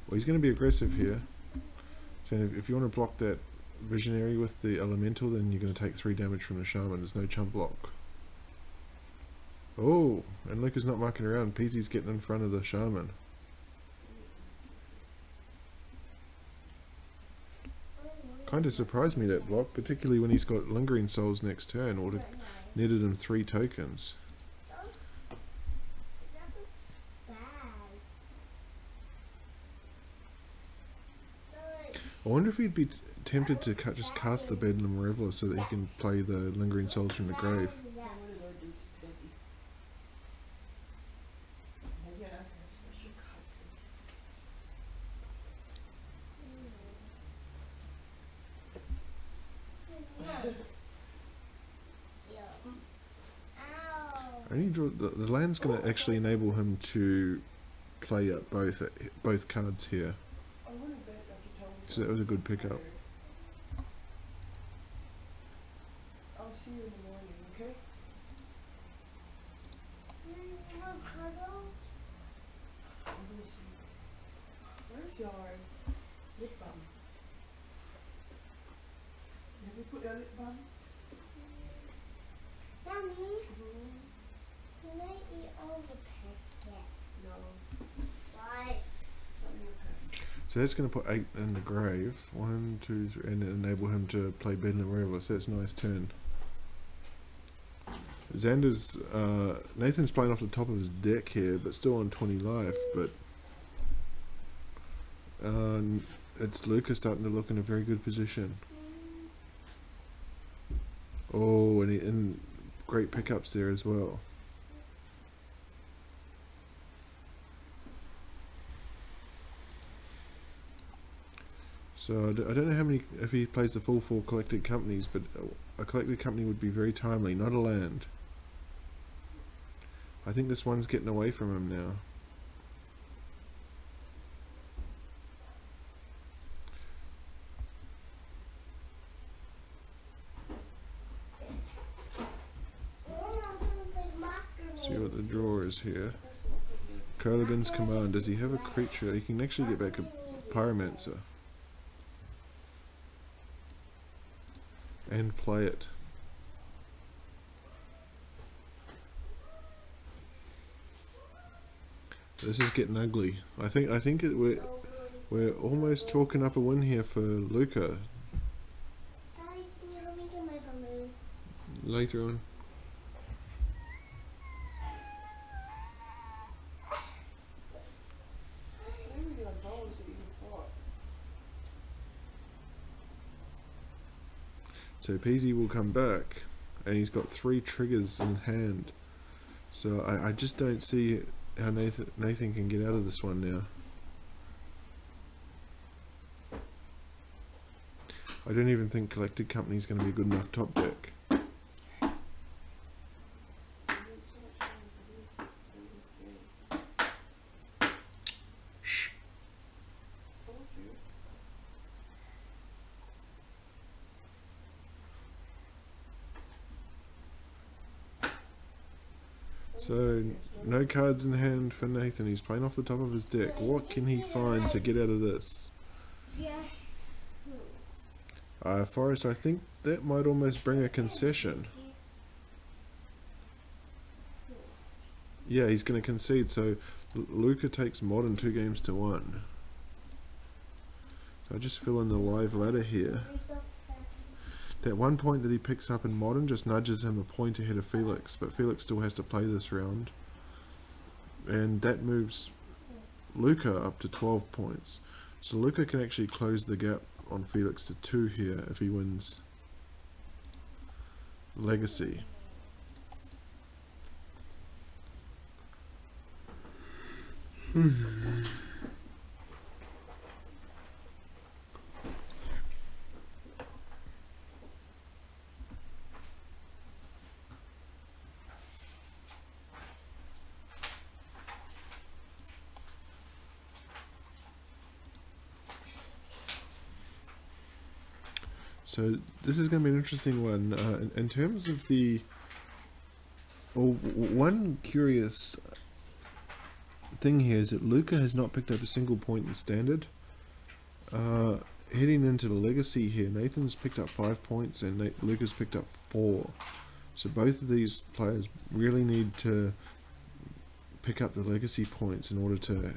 Well, he's going to be aggressive here. So if you want to block that visionary with the elemental, then you're going to take 3 damage from the shaman. There's no chump block. Oh, and Luca's not mucking around. Peasy's getting in front of the shaman. Kind of surprised me, that block, particularly when he's got Lingering Souls next turn. Would have netted him 3 tokens. I wonder if he'd be tempted to just cast the Bedlam Reveler so that he can play the Lingering Souls from the grave. The land's going to actually enable him to play up both cards here. So that was a good pickup. I'll see you in the morning, okay? I'm gonna see. Where's your lip balm? Have you put your lip balm? Mommy, can I eat all the pasta? No. Why? So that's going to put 8 in the grave. 1, 2, 3, and enable him to play Bedlam Reveler. So that's a nice turn. Xander's Nathan's playing off the top of his deck here, but still on 20 life. But it's Luca starting to look in a very good position. Oh, and great pickups there as well. So I don't know how many, if he plays the full 4 collected companies, but a collected company would be very timely, not a land. I think this one's getting away from him now. See what the draw is here. Kurligan's Command. Does he have a creature? He can actually get back a Pyromancer. And play it. This is getting ugly. I think we're almost chalking up a win here for Luca. Daddy, can you help me get my balloon? Later on. Maybe your balls that you bought. So Peasy will come back, and he's got 3 triggers in hand. So I just don't see how Nathan can get out of this one now. I don't even think Collected Company is going to be a good enough top deck. Shh. So, no cards in hand for Nathan. He's playing off the top of his deck. What can he find to get out of this? Yes. Forrest, I think that might almost bring a concession. Yeah, he's going to concede. So, Luca takes Modern 2-1. So I just fill in the live ladder here. That 1 point that he picks up in Modern just nudges him a point ahead of Felix, but Felix still has to play this round. And that moves Luca up to 12 points. So Luca can actually close the gap on Felix to 2 here if he wins Legacy. So this is going to be an interesting one. In terms of the... Well, one curious thing here is that Luca has not picked up a single point in Standard. Heading into the Legacy here, Nathan's picked up 5 points and Luca's picked up 4. So both of these players really need to pick up the Legacy points in order to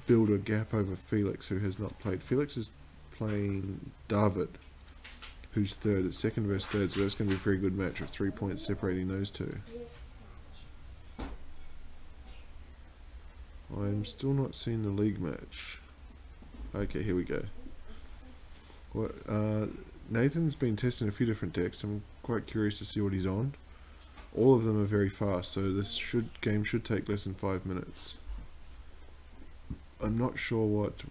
build a gap over Felix, who has not played. Felix is playing David, who's third. It's second versus third, so that's going to be a very good match of 3 points separating those two. I'm still not seeing the league match. Okay, here we go. Well, Nathan's been testing a few different decks. I'm quite curious to see what he's on. All of them are very fast, so this game should take less than 5 minutes. I'm not sure what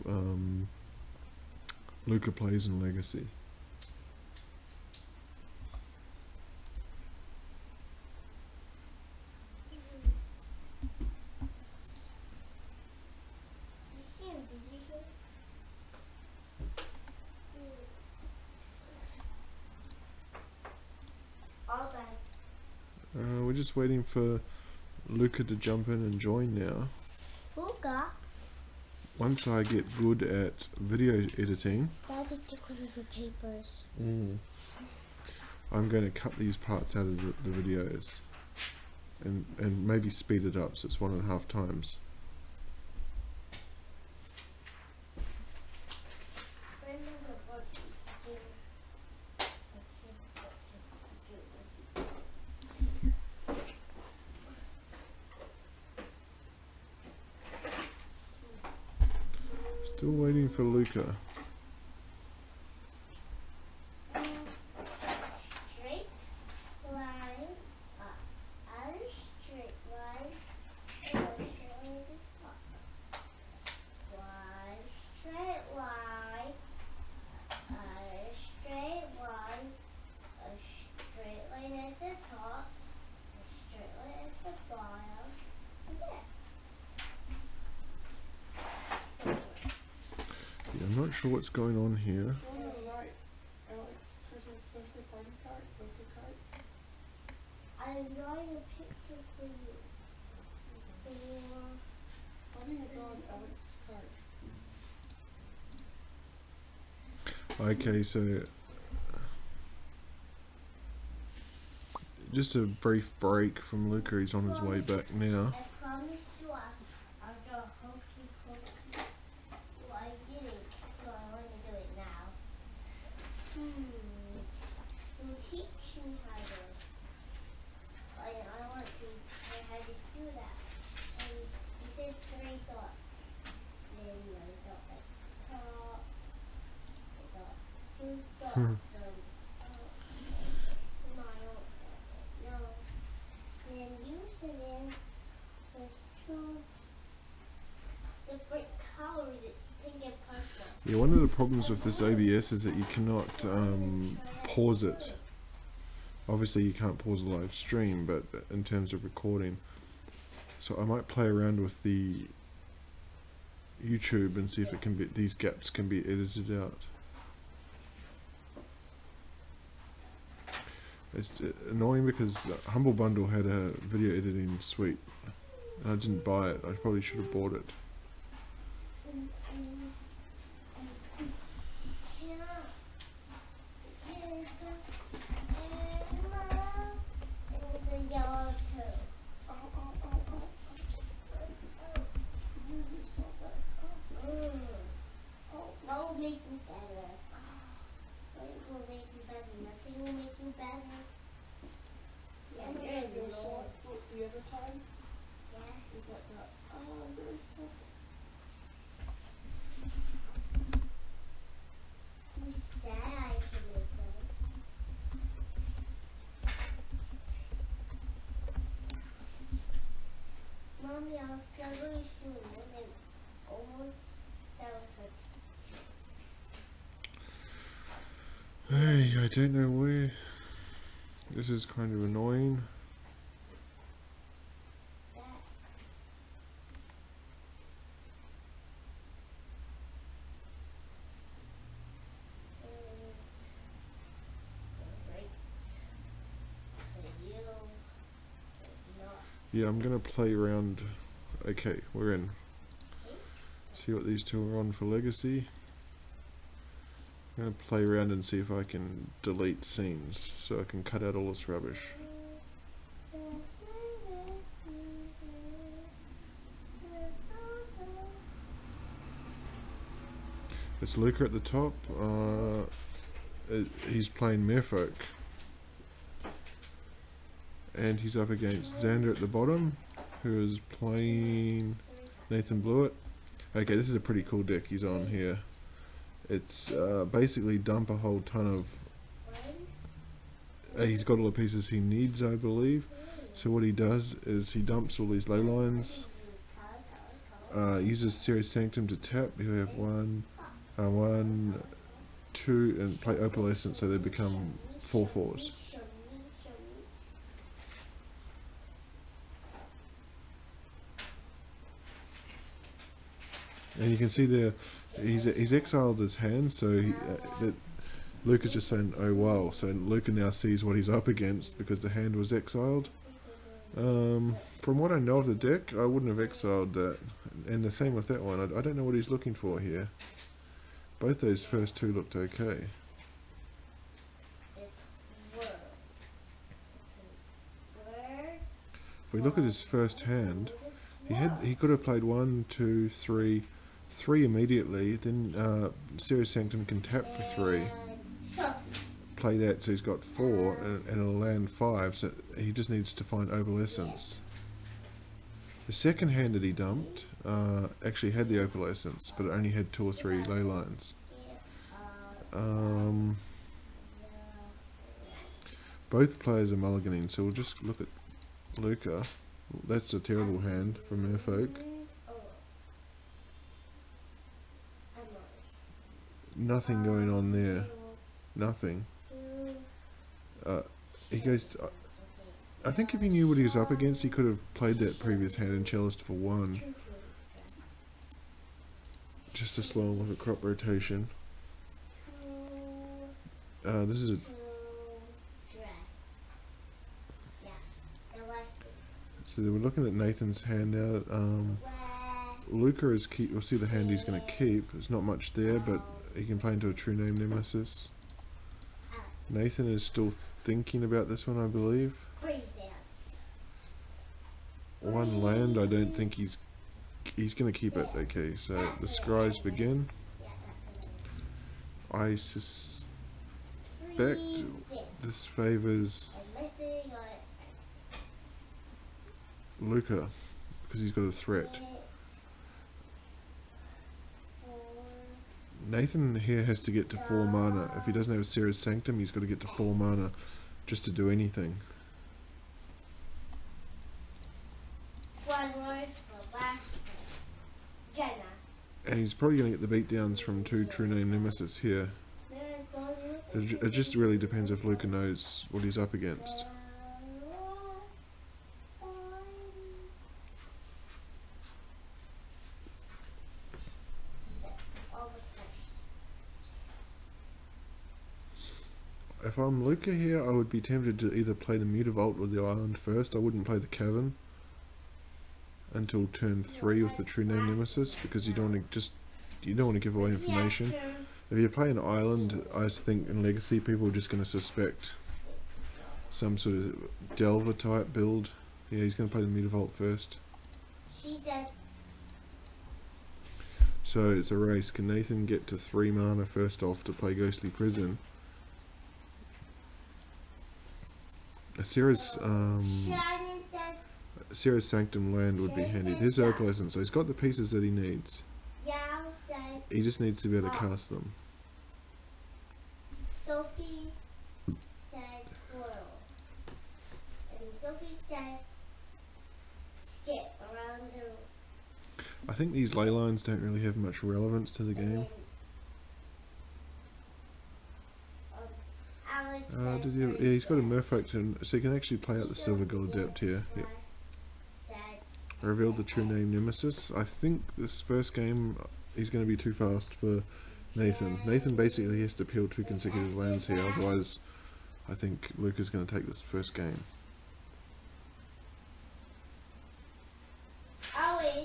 Luca plays in Legacy. We're just waiting for Luca to jump in and join now. Luca? Once I get good at video editing, Daddy, take one of the papers. I'm going to cut these parts out of the videos and maybe speed it up so it's 1.5 times. Still waiting for Luca. Straight line, and straight line, and straight up. One straight line, a straight line, a straight line at the top, a straight line at the bottom, and there. Yeah, I'm not sure what's going on here. Alex, Christmas birthday party card, birthday card. I'm drawing a picture for you. Why do you draw Alex's card? Okay, so just a brief break from Luca. He's on his way back now. I promise you I'll draw hokey pokey. Well, I did it, so I want to do it now. You'll teach me how to. I want to learn how to do that. And you did 3 dots. Then I got like top. I got 2 dots. Smile. No. Then use it in with 2 different colors. It's pink and purple. Yeah, one of the problems with this OBS is that you cannot pause it. Obviously you can't pause a live stream, but in terms of recording. So I might play around with the YouTube and see if it can be, these gaps can be edited out. It's annoying because Humble Bundle had a video editing suite. And I didn't buy it. I probably should have bought it. The other time? Yeah. Is that not? Oh, I'm very sick. You said I could make it. Mommy, I'll start really soon. And almost start her. Hey, I don't know where. This is kind of annoying. Yeah, I'm gonna play around. Okay, we're in. See what these two are on for legacy. I'm gonna play around and see if I can delete scenes so I can cut out all this rubbish. It's Luca at the top. He's playing Merfolk. And he's up against Xander at the bottom, who is playing Nathan Blewitt. Okay, this is a pretty cool deck he's on here. It's basically dump a whole ton of... he's got all the pieces he needs, I believe. So what he does is he dumps all these ley lines, uses Series Sanctum to tap. He'll have one, 2, and play Opalescent, so they become 4/4s. And you can see there, he's exiled his hand, so Luca's just saying, oh wow, so Luca now sees what he's up against because the hand was exiled. From what I know of the deck, I wouldn't have exiled that, and the same with that one. I don't know what he's looking for here. Both those first two looked okay. If we look at his first hand, he could have played 1, 2, 3 immediately, then Series Sanctum can tap for 3, play that, so he's got 4, and it'll land 5, so he just needs to find Opalescence. The second hand that he dumped actually had the Opalescence, but it only had 2 or 3 ley lines. Both players are mulliganing, so we'll just look at Luca. That's a terrible hand from Merfolk. Nothing going on there. Nothing. He goes... I think if he knew what he was up against, he could have played that previous hand and cellist for 1. Just to slow him with a crop rotation. This is a... So we're looking at Nathan's hand now. Luca is keep. We'll see the hand he's going to keep. There's not much there, but he can play into a true name Nemesis. Nathan is still thinking about this one, I believe. One land, I don't think he's going to keep it. Okay, so the scries begin. I suspect this favors Luca because he's got a threat. Nathan here has to get to 4 mana. If he doesn't have a Series Sanctum, he's got to get to 4 mana just to do anything. And he's probably going to get the beatdowns from 2 True Name Nemesis here. It just really depends if Luca knows what he's up against. if I'm Luca here, I would be tempted to either play the Mutavault or the Island first. I wouldn't play the Cavern until turn 3 with the True Name Nemesis, because you don't want to give away information. If you play an Island, I think in Legacy people are just going to suspect some sort of Delver type build. Yeah, he's going to play the Mutavault first. She said, So it's a race. Can Nathan get to 3 mana first off to play Ghostly Prison? Sarah's Sanctum land would be handy. His Opalescence, so he's got the pieces that he needs. He just needs to be able to cast them. Sophie said squirrel. And Sophie said skip around the... I think these ley lines don't really have much relevance to the game. Does he have, yeah, he's got a Merfolk, so he can actually play out the Silvergull Adept here. Yep. Revealed the True Name Nemesis. I think this first game he's going to be too fast for Nathan. Nathan basically has to peel 2 consecutive lands here, otherwise I think Luca's going to take this first game.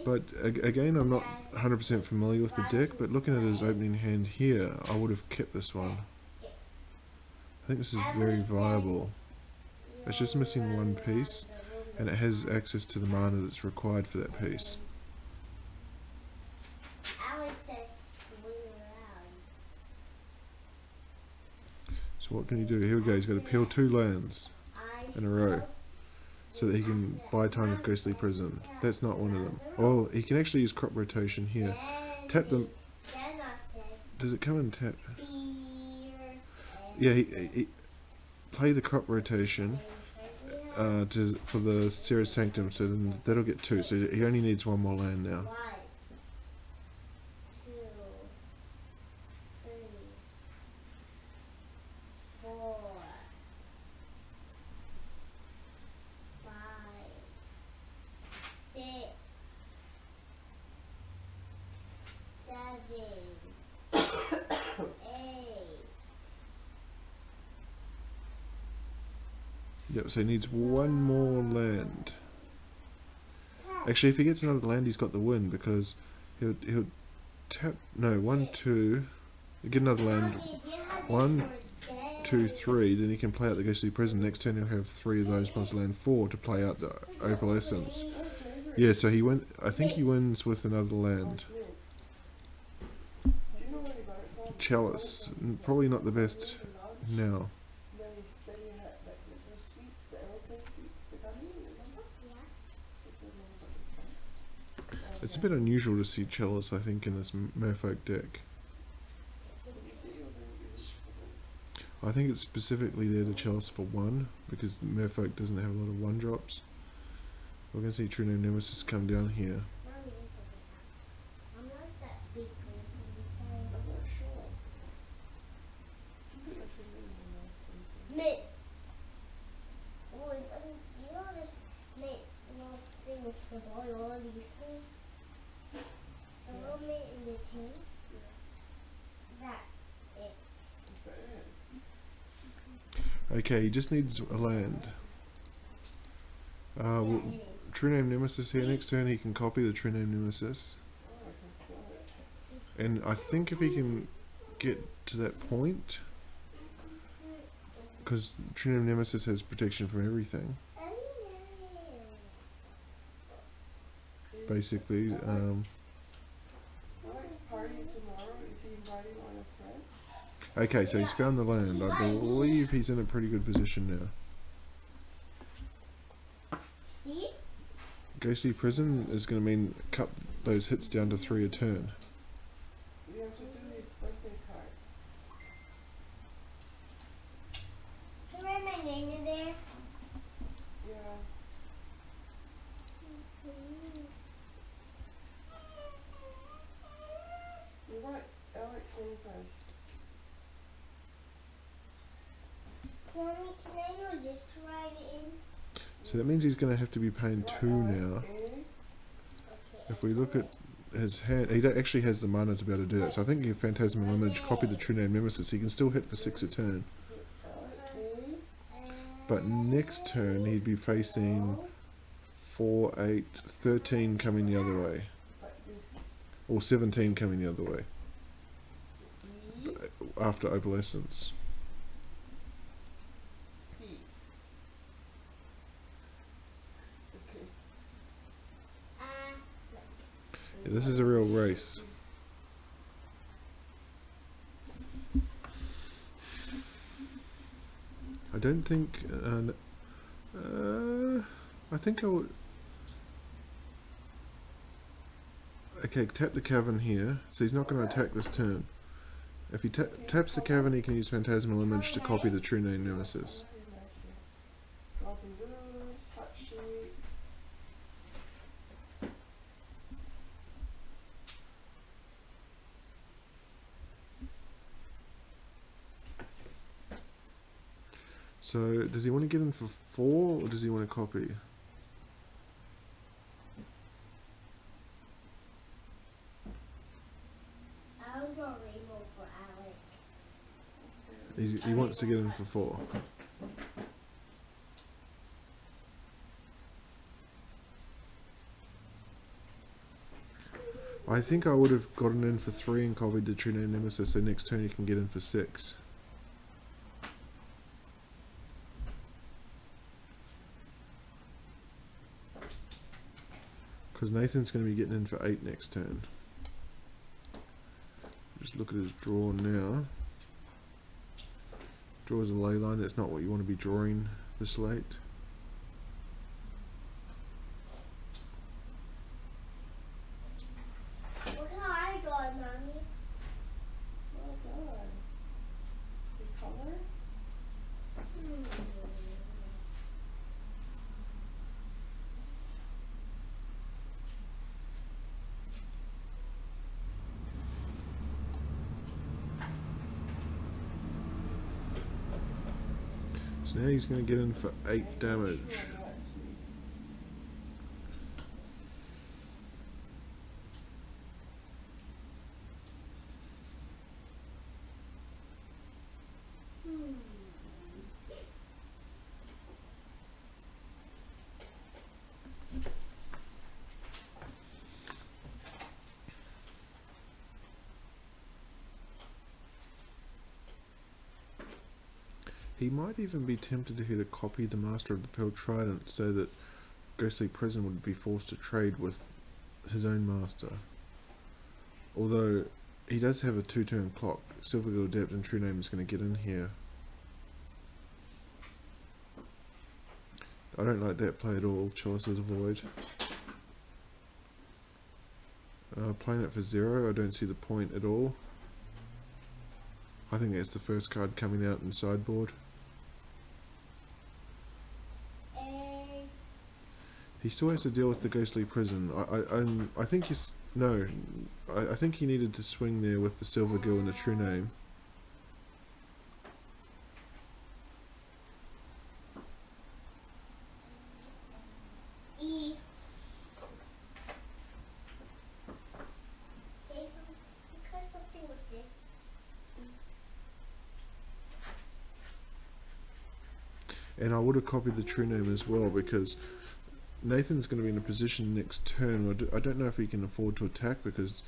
But again, I'm not 100% familiar with the deck, but looking at his opening hand here, I would have kept this one. I think this is very viable. It's just missing 1 piece, and it has access to the mana that's required for that piece. So what can he do? Here we go, he's got to peel 2 lands in a row so that he can buy time with Ghostly Prison. That's not one of them. Oh, he can actually use crop rotation here. Tap them. Does it come in tap? Yeah, he play the crop rotation for the Sarah's Sanctum, so then that'll get 2. So he only needs 1 more land now. 1, 2, 3, 4, 5, 6, 7, 8. Yep, so he needs 1 more land. Actually, if he gets another land, he's got the win, because he'll tap. No, 1, 2. Get another land. 1, 2, 3. Then he can play out the Ghostly Prison. Next turn, he'll have 3 of those plus land 4 to play out the Opalescence. Yeah, so he went. I think he wins with another land. Chalice, probably not the best now. It's a bit unusual to see Chalice, I think, in this Merfolk deck. I think it's specifically there to Chalice for 1, because Merfolk doesn't have a lot of 1-drops. We're going to see True Name Nemesis come down here. Okay, he just needs a land. True Name Nemesis here. Next turn he can copy the True Name Nemesis. And I think if he can get to that point, because True Name Nemesis has protection from everything. Basically, okay, so he's found the land. I believe he's in a pretty good position now. Ghostly Prison is going to mean cut those hits down to 3 a turn. We have to do his birthday card. Can I write my name in there? Yeah. We want Alex name first. Mommy, can I use this to write it in? So that means he's going to have to be paying 2 now. If we look at his hand, he actually has the mana to be able to do that. So I think if Phantasmal Image, copy the True Name Nemesis, he can still hit for 6 a turn. But next turn he'd be facing 4, 8, 13 coming the other way. But this Or 17 coming the other way. E, After Opalescence. C. Okay. Yeah, this is a real race. I don't think... I think I would... Okay, tap the cavern here, so he's not going to attack this turn. If he taps the cavern, he can use Phantasmal Image to copy the True Name Nemesis. Dropping those, hot sheet. So, does he want to get in for 4, or does he want to copy? I'll draw rainbow for Alec. He wants to get in for 4. I think I would have gotten in for 3 and copied the True Name Nemesis, so next turn he can get in for 6. Because Nathan's going to be getting in for 8 next turn. Just look at his draw now. Draws a ley line, that's not what you want to be drawing this late. Look how I draw, Mommy. Well done. The color? So now he's going to get in for 8 damage. He might even be tempted here to copy the Master of the Pearl Trident so that Ghostly Prison would be forced to trade with his own master. Although he does have a 2-turn clock. Silvergill Adept and True Name is going to get in here. I don't like that play at all, Chalice of the Void. Playing it for 0, I don't see the point at all. I think that's the first card coming out in sideboard. He still has to deal with the Ghostly Prison. I think he's... No. I think he needed to swing there with the Silvergill and the True Name. E. Okay, so because something with this. And I would have copied the True Name as well, because Nathan's going to be in a position next turn. I don't know if he can afford to attack, because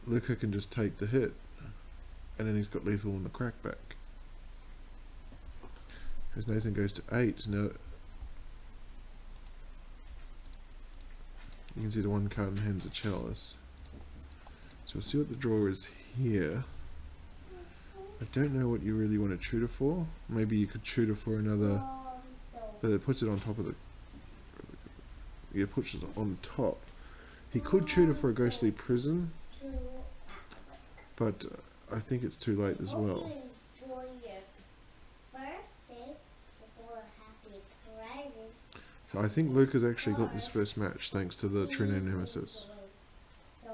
Luca can just take the hit, and then he's got lethal on the crackback. As Nathan goes to 8, now you can see the one card in hand's a Chalice. So we'll see what the draw is here. I don't know what you really want to tutor for. Maybe you could tutor for another, but it puts it on top of the... Yeah, puts it on top. He could tutor for a Ghostly Prison, but I think it's too late as well. Enjoy your birthday before happy prizes. So I think Luca's actually got this first match thanks to the True Name Nemesis. You're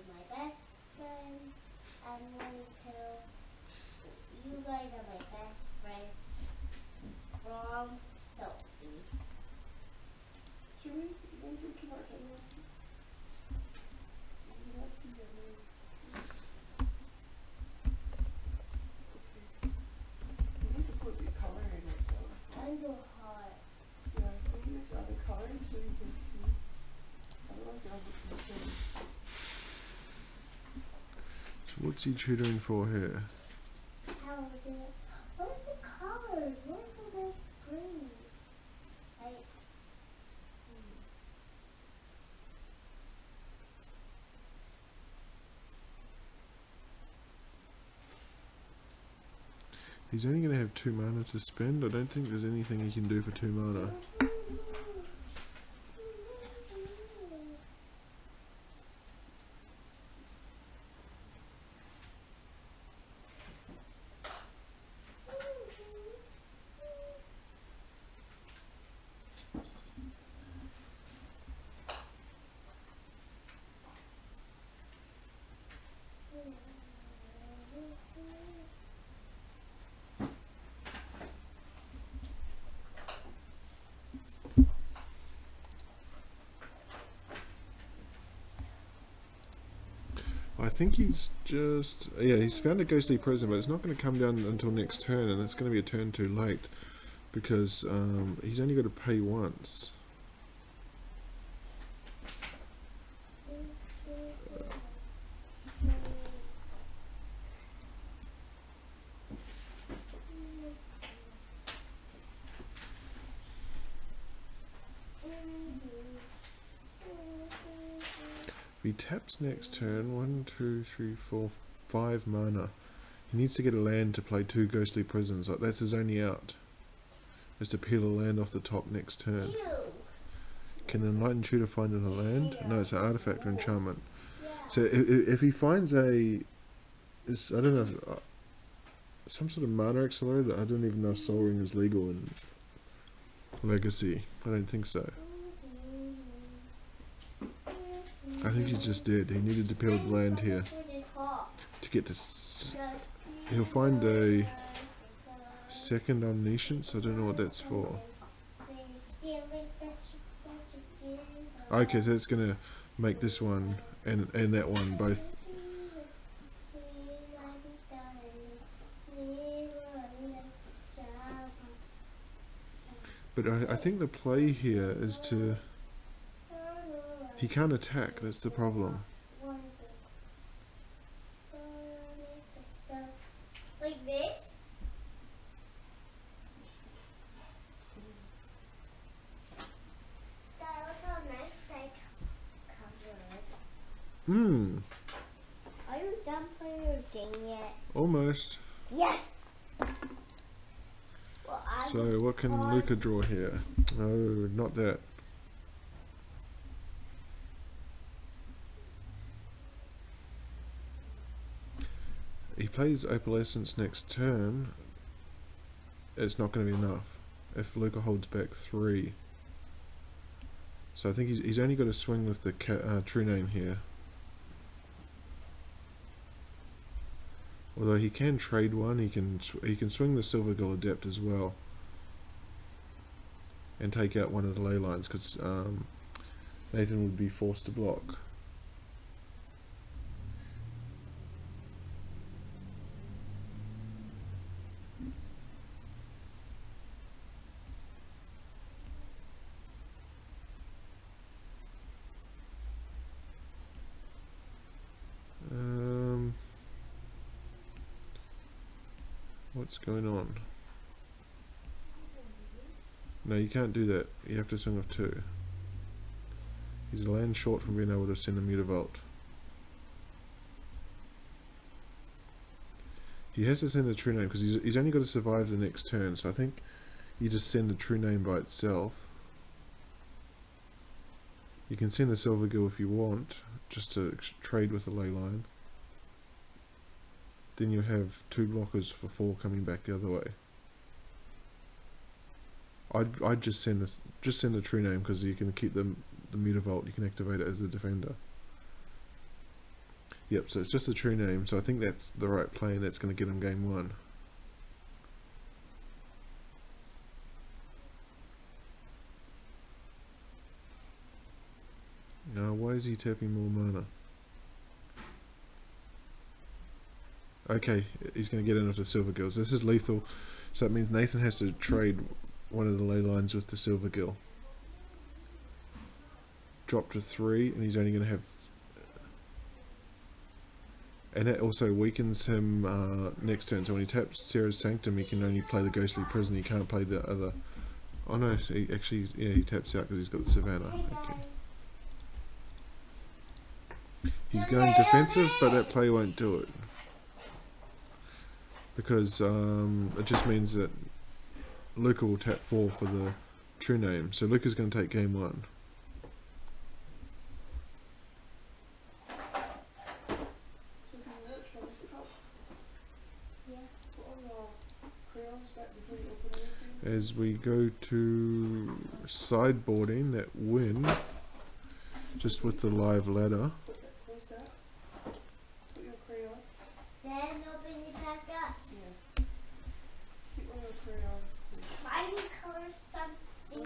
my best friend. I'm going to. You guys are my best friend. From Sophie. Should we go to Mark and Wilson? You don't see your name. so you can see. Otherwise, I'll be concerned. So what's he tutoring for here? How is it? What's the colors? What's all this green? Like, He's only going to have 2 mana to spend. I don't think there's anything he can do for 2 mana. I think he's just... yeah, he's found a ghostly prison, but it's not going to come down until next turn, and it's going to be a turn too late, because he's only got to pay once. If he taps next turn, 1, 2, 3, 4, 5 mana. He needs to get a land to play 2 ghostly prisons. Like, that's his only out. Is to peel a land off the top next turn. ew. Can an enlightened tutor find a land? No, it's an artifact or enchantment. Yeah. So if he finds a, I don't know, some sort of mana accelerator. I don't even know if Soul Ring is legal in Legacy. I don't think so. I think he's just dead. He needed to peel the land here to get to. He'll find a second omniscience. I don't know what that's for. Okay, so it's gonna make this one and that one both. But I think the play here is to. He can't attack. That's the problem. Like this? Dad, look how nice they covered. Are you done playing your game yet? Almost. Yes! Well, So what can Luca draw here? No, not that. He plays Opalescence next turn. It's not going to be enough if Luca holds back 3. So I think he's only got to swing with the true name here. Although he can trade one, he can swing the Silvergill Adept as well, and take out one of the ley lines, because Nathan would be forced to block. What's going on? No, you can't do that. You have to swing with 2. He's a land short from being able to send a Mutavault. He has to send the true name because he's only got to survive the next turn, so I think you just send the true name by itself. You can send the Silvergill if you want, just to trade with the ley line. Then you have 2 blockers for 4 coming back the other way. I'd just send the true name because you can keep the Mutavault. You can activate it as a defender. Yep, so it's just the true name. So I think that's the right play, and that's going to get him game 1. Now, why is he tapping more mana? Okay, he's going to get in with the Silvergills. This is lethal, so that means Nathan has to trade one of the ley lines with the Silvergill. drop to 3, and he's only going to have. And it also weakens him next turn. So when he taps Sarah's Sanctum, he can only play the Ghostly Prison. He can't play the other. Oh no, he actually, yeah, he taps out because he's got the Savannah. Okay. He's going defensive, but that play won't do it. Because it just means that Luca will tap 4 for the true name. So Luca's going to take game 1. As we go to sideboarding that win, just with the live ladder. Close that. Put your crayons. Then open it back up. Yes. Keep all your crayons, please. Why do you color something?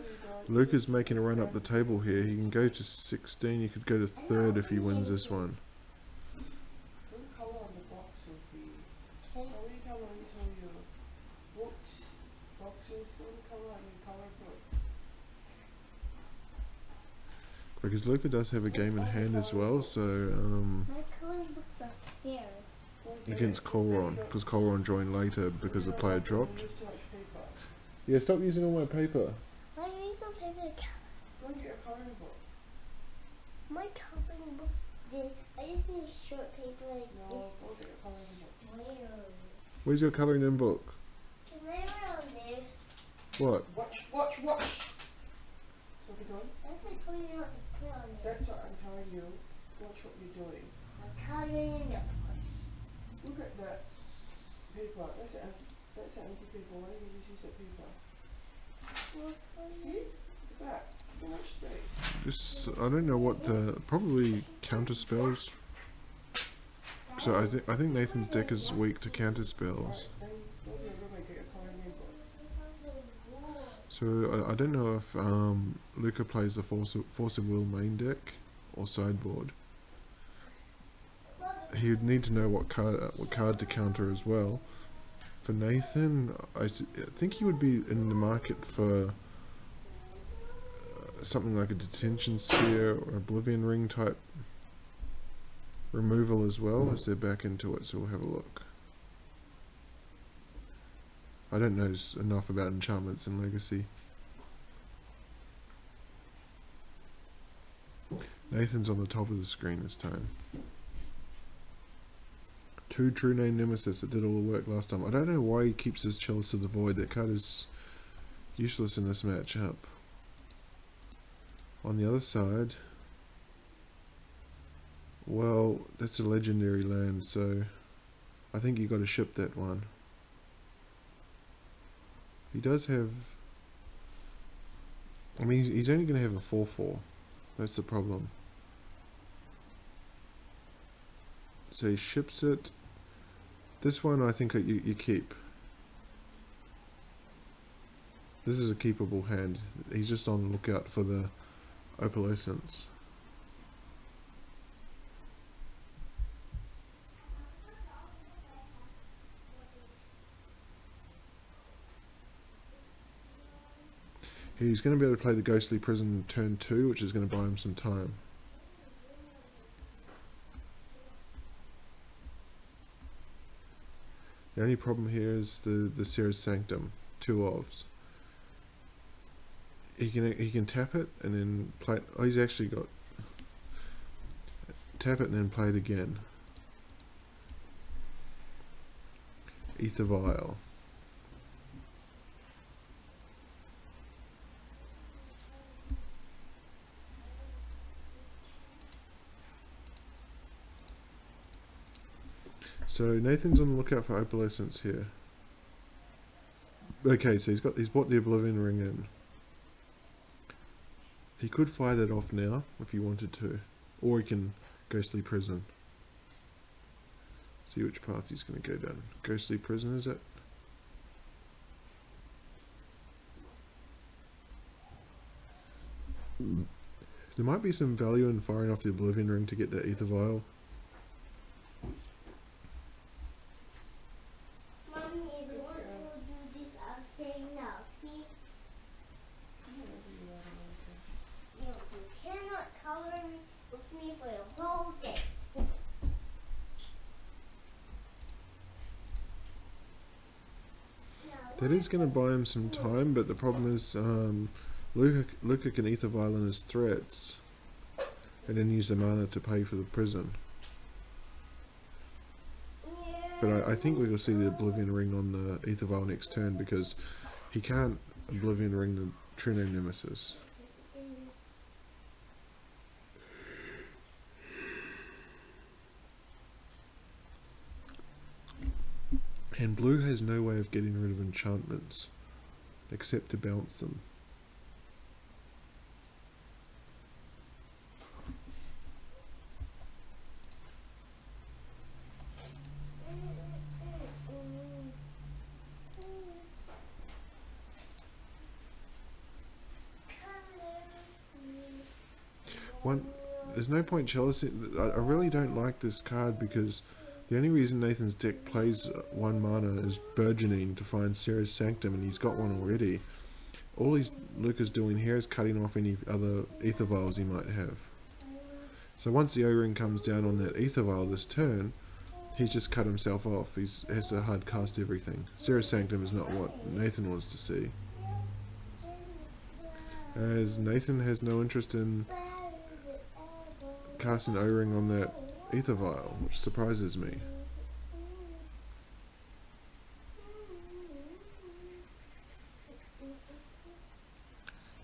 Luca's making a run up the table here. He can go to 16. He could go to 3rd if he wins this one. What color on the box would be? How many color on your books? Boxes, what color on your color book? Because Luca does have a game in hand as well, so My coloring book's upstairs. against Colron, because Colron joined later because the player dropped. Use too much paper. Yeah, stop using all my paper. I need some paper to color. Go and get a coloring book. My coloring book did. I just need short paper like No, go get a coloring book. this. Where? Where's your colouring in book? Can I write on this? What? Watch! Sophie done? That's like coloring out the put on there. That's what I'm telling you. Watch what you're doing. I'm coloring it. Look at that paper. That's an empty paper. Why don't you just use that paper? See? Look at that. So much space. Just, I don't know what the, probably counter spells. So I think Nathan's deck is weak to counter spells. Then go to your room and get a coloring book. So I don't know if Luca plays the Force of Will main deck or sideboard. He would need to know what card to counter as well. For Nathan, I think he would be in the market for something like a Detention Sphere or Oblivion Ring type removal as well, as they're back into it, so we'll have a look. I don't know enough about Enchantments and Legacy. Nathan's on the top of the screen this time. 2 True Name Nemesis that did all the work last time. I don't know why he keeps his Chalice of the Void. That card is useless in this matchup. On the other side, well, that's a legendary land, so I think you got to ship that one. He does have, I mean, he's only going to have a 4/4. That's the problem. So he ships it. This one I think you keep. This is a keepable hand. He's just on the lookout for the opalescence. He's going to be able to play the Ghostly Prison turn 2, which is going to buy him some time. The only problem here is the Sarah's Sanctum, 2 Elves. He can tap it and then play it. Oh, he's actually got tap it and then play it again. Ether Vial. So Nathan's on the lookout for opalescence here. Okay, so he's bought the Oblivion Ring in. He could fire that off now if he wanted to, or he can Ghostly Prison. See which path he's going to go down. Ghostly Prison, is it? There might be some value in firing off the Oblivion Ring to get that Ether Vial. Mommy, if you want to do this, I'm saying no. See? You cannot color That is going to buy him some time, but the problem is Luca can Ether Violin his threats and then use the mana to pay for the prison. But I think we will see the Oblivion Ring on the Ether Vial next turn, because he can't Oblivion Ring the True Name Nemesis. And blue has no way of getting rid of enchantments except to bounce them. There's no point jealousy. I really don't like this card, because the only reason Nathan's deck plays 1 mana is burgeoning to find Sarah's Sanctum, and he's got one already. All Luca's doing here is cutting off any other Ether Vials he might have. So once the O-Ring comes down on that Ether Vial this turn, he's just cut himself off. He has to hard cast everything. Sarah's Sanctum is not what Nathan wants to see, as Nathan has no interest in casting O-Ring on that Ether Vial, which surprises me.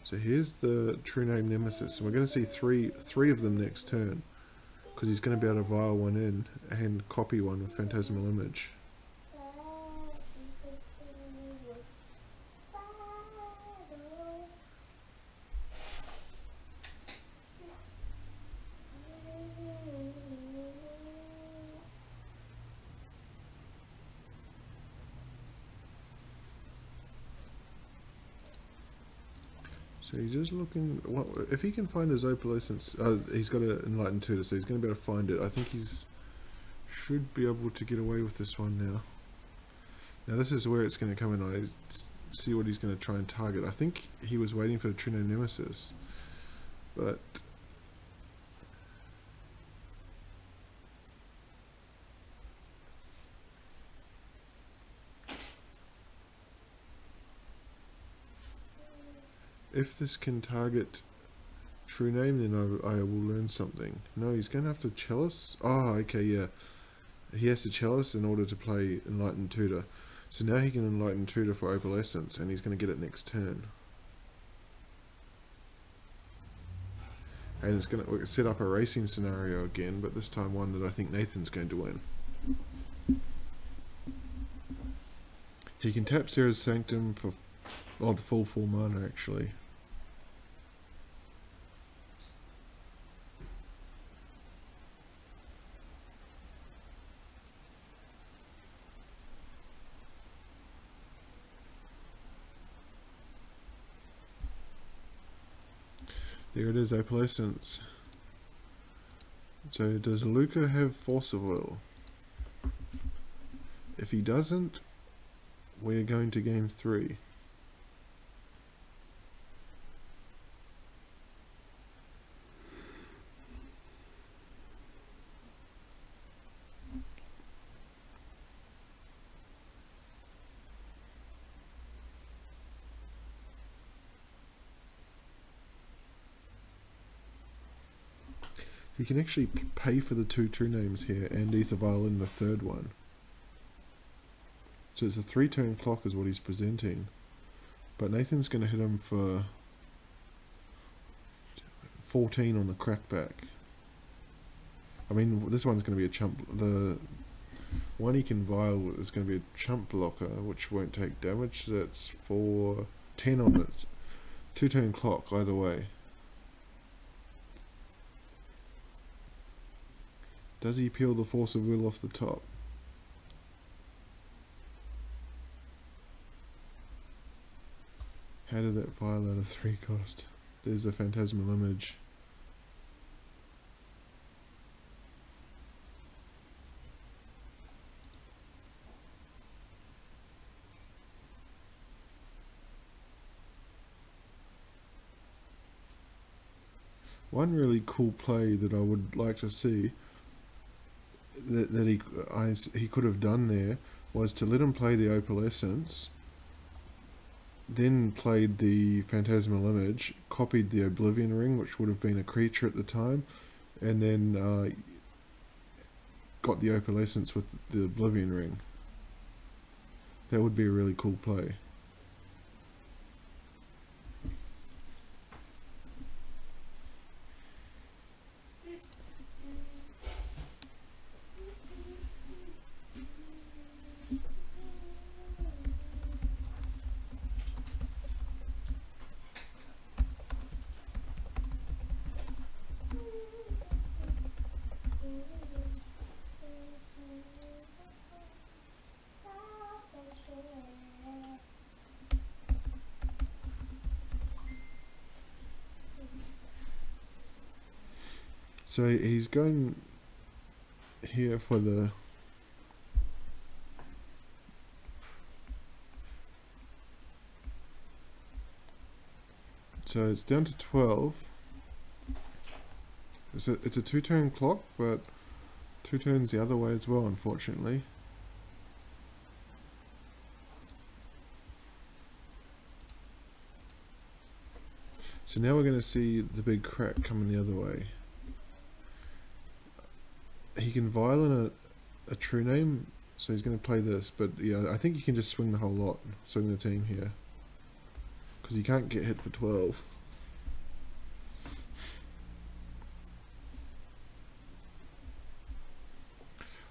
So here's the True Name Nemesis, and we're going to see three of them next turn, because he's going to be able to vial one in and copy one with Phantasmal Image. So he's just looking, if he can find his Opalescence, he's got an Enlightened Tutor, so he's going to be able to find it. I think he's should be able to get away with this one now. Now this is where it's going to come in. I see what he's going to try and target. I think he was waiting for the True Name Nemesis, but if this can target True Name, then I will learn something. No, he's going to have to Chalice. Oh, okay, yeah. He has to Chalice in order to play Enlightened Tutor. So now he can Enlightened Tutor for Opalescence, and he's going to get it next turn. And it's going to set up a racing scenario again, but this time one that I think Nathan's going to win. He can tap Sarah's Sanctum for the full 4 mana actually. There it is, Opalescence. So does Luca have Force of Will? If he doesn't, we're going to game 3. You can actually pay for the 2 True Names here and Ether Vial in the 3rd one. So it's a 3-turn clock is what he's presenting. But Nathan's going to hit him for 14 on the crackback. I mean, this one's going to be a chump. The one he can vial is going to be a chump blocker, which won't take damage. So that's for 10 on it. 2-turn clock either way. Does he peel the Force of Will off the top? How did that vial out of 3 cost? There's the Phantasmal Image. One really cool play that I would like to see that he could have done there was to let him play the Opalescence then played the Phantasmal Image, copied the Oblivion Ring, which would have been a creature at the time, and then got the Opalescence with the Oblivion Ring. That would be a really cool play. So he's going here for the so it's down to 12. It's a 2-turn clock, but 2 turns the other way as well, unfortunately. So now we're going to see the big crack coming the other way. He can violin a true name, so he's going to play this, but yeah, I think he can just swing the whole lot, swing the team here, because he can't get hit for 12.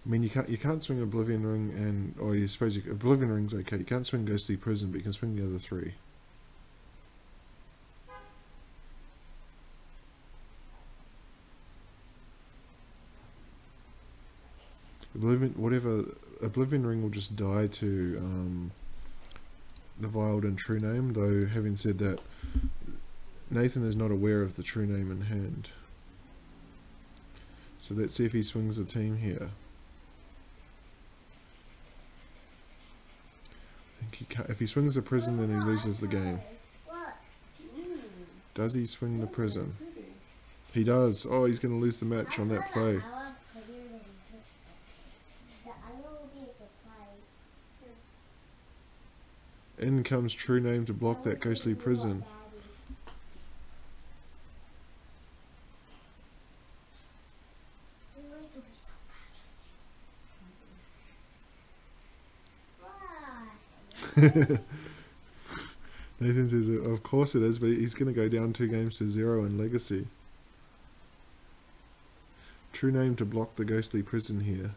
I mean, you can't swing Oblivion Ring, and or you suppose Oblivion Ring's okay. You can't swing Ghostly Prison, but you can swing the other 3. Oblivion Ring will just die to the Veiled and True Name, though having said that, Nathan is not aware of the True Name in hand. So let's see if he swings a team here. I think he can't. If he swings a prison, then he loses the game. What? Does he swing the prison? He does. Oh, he's going to lose the match on that play. In comes True Name to block that Ghostly Prison. Nathan says, of course it is, but he's going to go down 2 games to 0 in Legacy. True Name to block the Ghostly Prison here.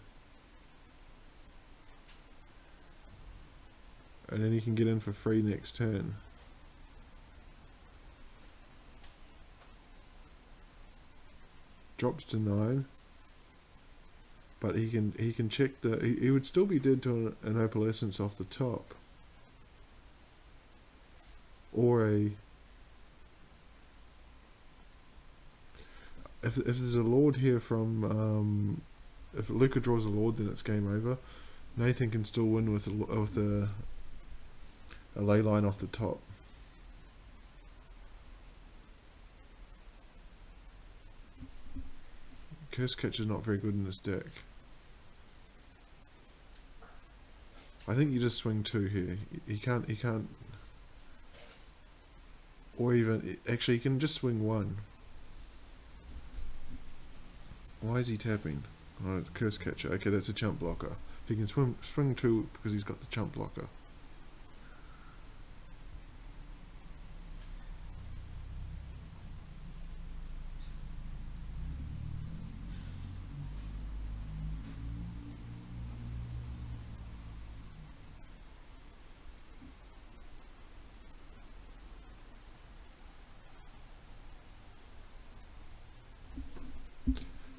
And then he can get in for free next turn. Drops to 9. But he can check the... He would still be dead to an Opalescence off the top. Or a... If there's a Lord here from... if Luca draws a Lord, then it's game over. Nathan can still win with a ley line off the top. Curse Catcher's not very good in this deck. I think you just swing 2 here. He can't, or even, actually he can just swing 1. Why is he tapping? Oh, Curse Catcher. Okay, that's a chump blocker. He can swing 2 because he's got the chump blocker.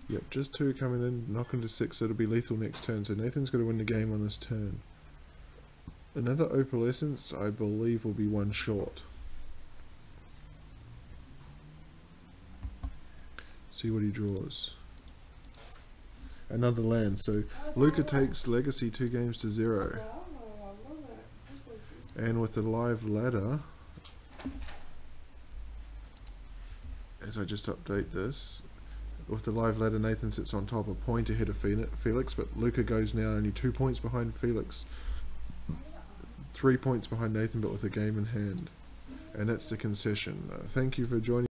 Yep, just 2 coming in, knock into 6, so it'll be lethal next turn. So Nathan's got to win the game on this turn. Another Opalescence, I believe, will be 1 short. See what he draws. Another land, so Luca takes Legacy 2 games to 0. And with the live ladder, as I just update this, with the live ladder, Nathan sits on top, a point ahead of Felix, but Luca goes now only 2 points behind Felix. 3 points behind Nathan, but with a game in hand. And that's the concession. Thank you for joining.